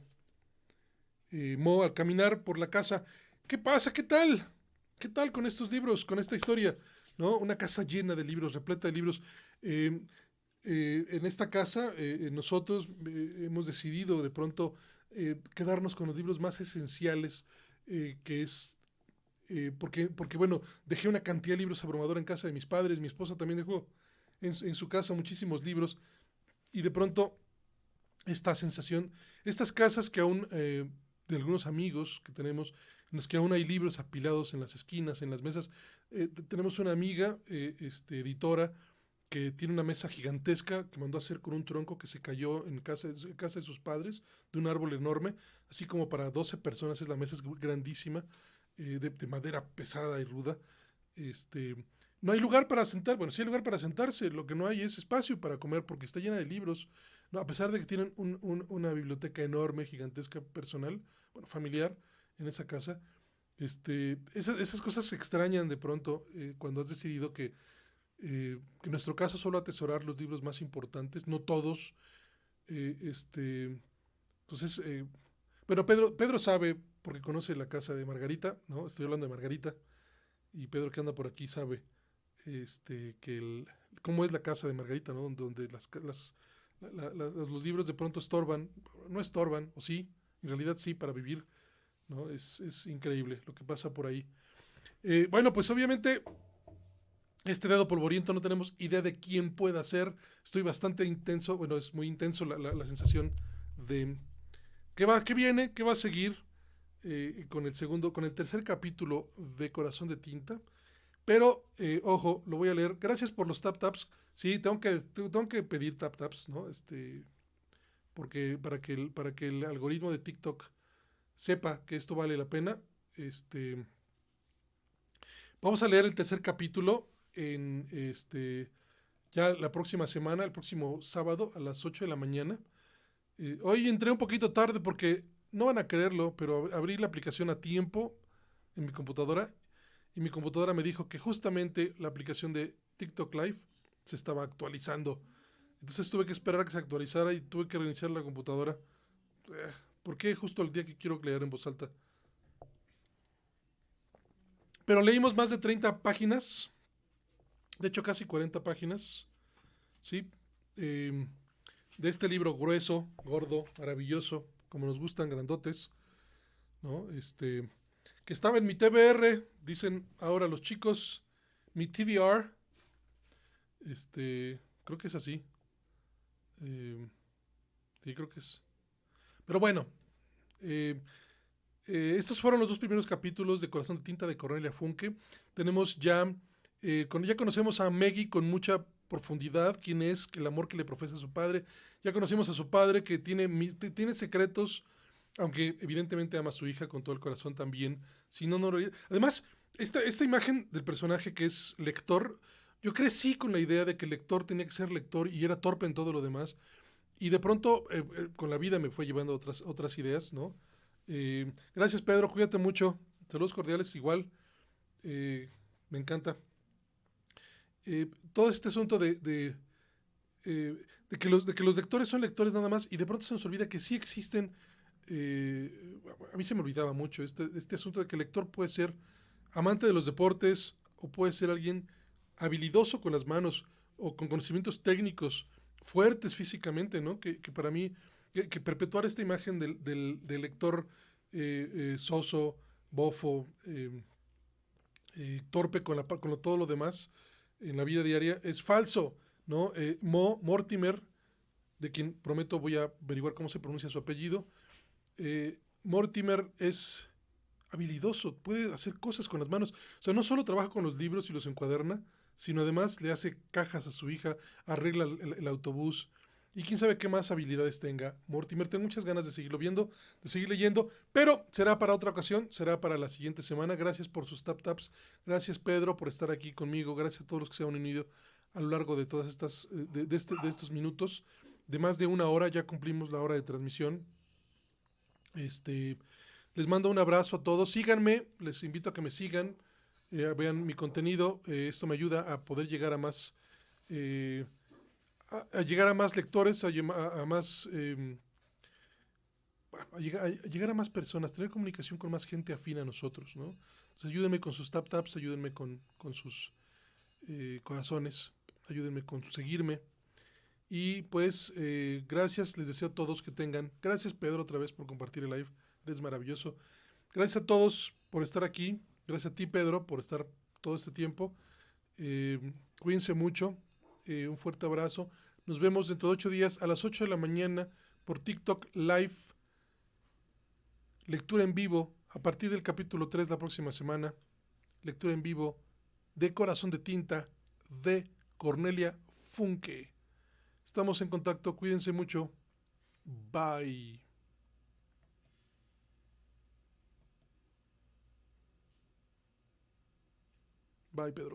Mo al caminar por la casa. ¿Qué pasa? ¿Qué tal? ¿Qué tal con estos libros, con esta historia? ¿No? Una casa llena de libros, repleta de libros. Eh, en esta casa nosotros hemos decidido de pronto quedarnos con los libros más esenciales, que es porque, bueno, dejé una cantidad de libros abrumadora en casa de mis padres, mi esposa también dejó en su casa muchísimos libros, y de pronto esta sensación, estas casas que aún, de algunos amigos que tenemos, en las que aún hay libros apilados en las esquinas, en las mesas, tenemos una amiga, editora, que tiene una mesa gigantesca que mandó a hacer con un tronco que se cayó en casa de sus padres, de un árbol enorme, así como para 12 personas, es la mesa es grandísima, de madera pesada y ruda. Este, no hay lugar para sentar, bueno, sí hay lugar para sentarse, lo que no hay es espacio para comer porque está llena de libros, no, a pesar de que tienen una biblioteca enorme, gigantesca, personal, bueno, familiar, en esa casa. Esas cosas se extrañan de pronto cuando has decidido que que en nuestro caso solo atesorar los libros más importantes, no todos. Entonces, bueno, Pedro sabe, porque conoce la casa de Margarita, ¿no? Estoy hablando de Margarita, y Pedro que anda por aquí sabe que cómo es la casa de Margarita, ¿no? Donde los libros de pronto estorban, no estorban, o sí, en realidad sí, para vivir, ¿no? Es increíble lo que pasa por ahí. Bueno, pues obviamente este dedo polvoriento no tenemos idea de quién pueda ser. Estoy bastante intenso, bueno, es muy intenso la sensación de qué viene, qué va a seguir con el tercer capítulo de Corazón de Tinta. Pero, ojo, lo voy a leer. Gracias por los tap taps. Sí, tengo que pedir tap taps, ¿no? Porque para que el algoritmo de TikTok sepa que esto vale la pena. Este, Vamos a leer el tercer capítulo en ya la próxima semana, el próximo sábado a las 8 de la mañana. Hoy entré un poquito tarde porque no van a creerlo, pero abrí la aplicación a tiempo en mi computadora y mi computadora me dijo que justamente la aplicación de TikTok Live se estaba actualizando. Entonces tuve que esperar a que se actualizara y tuve que reiniciar la computadora. Eh, ¿Por qué justo el día que quiero leer en voz alta? Pero leímos más de 30 páginas, de hecho casi 40 páginas, ¿sí? Eh, de este libro grueso, gordo, maravilloso, como nos gustan, grandotes, ¿no? Que estaba en mi TBR, dicen ahora los chicos, mi TBR, creo que es así. Eh, sí, creo que es. Pero bueno, eh, estos fueron los dos primeros capítulos de Corazón de Tinta de Cornelia Funke. Tenemos ya, ya conocemos a Maggie con mucha profundidad, quién es, el amor que le profesa a su padre. Ya conocimos a su padre que tiene secretos, aunque evidentemente ama a su hija con todo el corazón también. Si no, no lo haría. Además, esta imagen del personaje que es lector, yo crecí con la idea de que el lector tenía que ser lector y era torpe en todo lo demás. Y de pronto, con la vida me fue llevando otras ideas, ¿no? Gracias, Pedro, cuídate mucho. Saludos cordiales, igual. Me encanta. Todo este asunto de que los lectores son lectores nada más y de pronto se nos olvida que sí existen. A mí se me olvidaba mucho este asunto de que el lector puede ser amante de los deportes o puede ser alguien habilidoso con las manos o con conocimientos técnicos fuertes físicamente, ¿no? Que para mí, que perpetuar esta imagen del lector soso, bofo, torpe con todo lo demás en la vida diaria es falso, ¿no? Mortimer, de quien prometo voy a averiguar cómo se pronuncia su apellido, Mortimer es habilidoso, puede hacer cosas con las manos. O sea, no solo trabaja con los libros y los encuaderna, sino además le hace cajas a su hija, arregla el autobús y quién sabe qué más habilidades tenga Mortimer. Tengo muchas ganas de seguirlo viendo, de seguir leyendo, pero será para otra ocasión, será para la siguiente semana. Gracias por sus tap taps, gracias Pedro por estar aquí conmigo, gracias a todos los que se han unido a lo largo de todas estas, de estos minutos, de más de una hora, ya cumplimos la hora de transmisión. Les mando un abrazo a todos. Síganme, les invito a que me sigan, vean mi contenido. Esto me ayuda a poder llegar a más, eh, a llegar a más lectores, a más, a llegar a más personas, tener comunicación con más gente afín a nosotros, ¿no? Entonces, ayúdenme con sus tap taps, ayúdenme con sus corazones, ayúdenme con seguirme. Y pues, gracias, les deseo a todos que tengan. Gracias, Pedro, otra vez por compartir el live. Eres maravilloso. Gracias a todos por estar aquí. Gracias a ti, Pedro, por estar todo este tiempo. Cuídense mucho. Un fuerte abrazo. Nos vemos dentro de 8 días a las 8 de la mañana por TikTok Live. Lectura en vivo a partir del capítulo 3 la próxima semana. Lectura en vivo de Corazón de Tinta de Cornelia Funke. Estamos en contacto. Cuídense mucho. Bye. Bye, Pedro.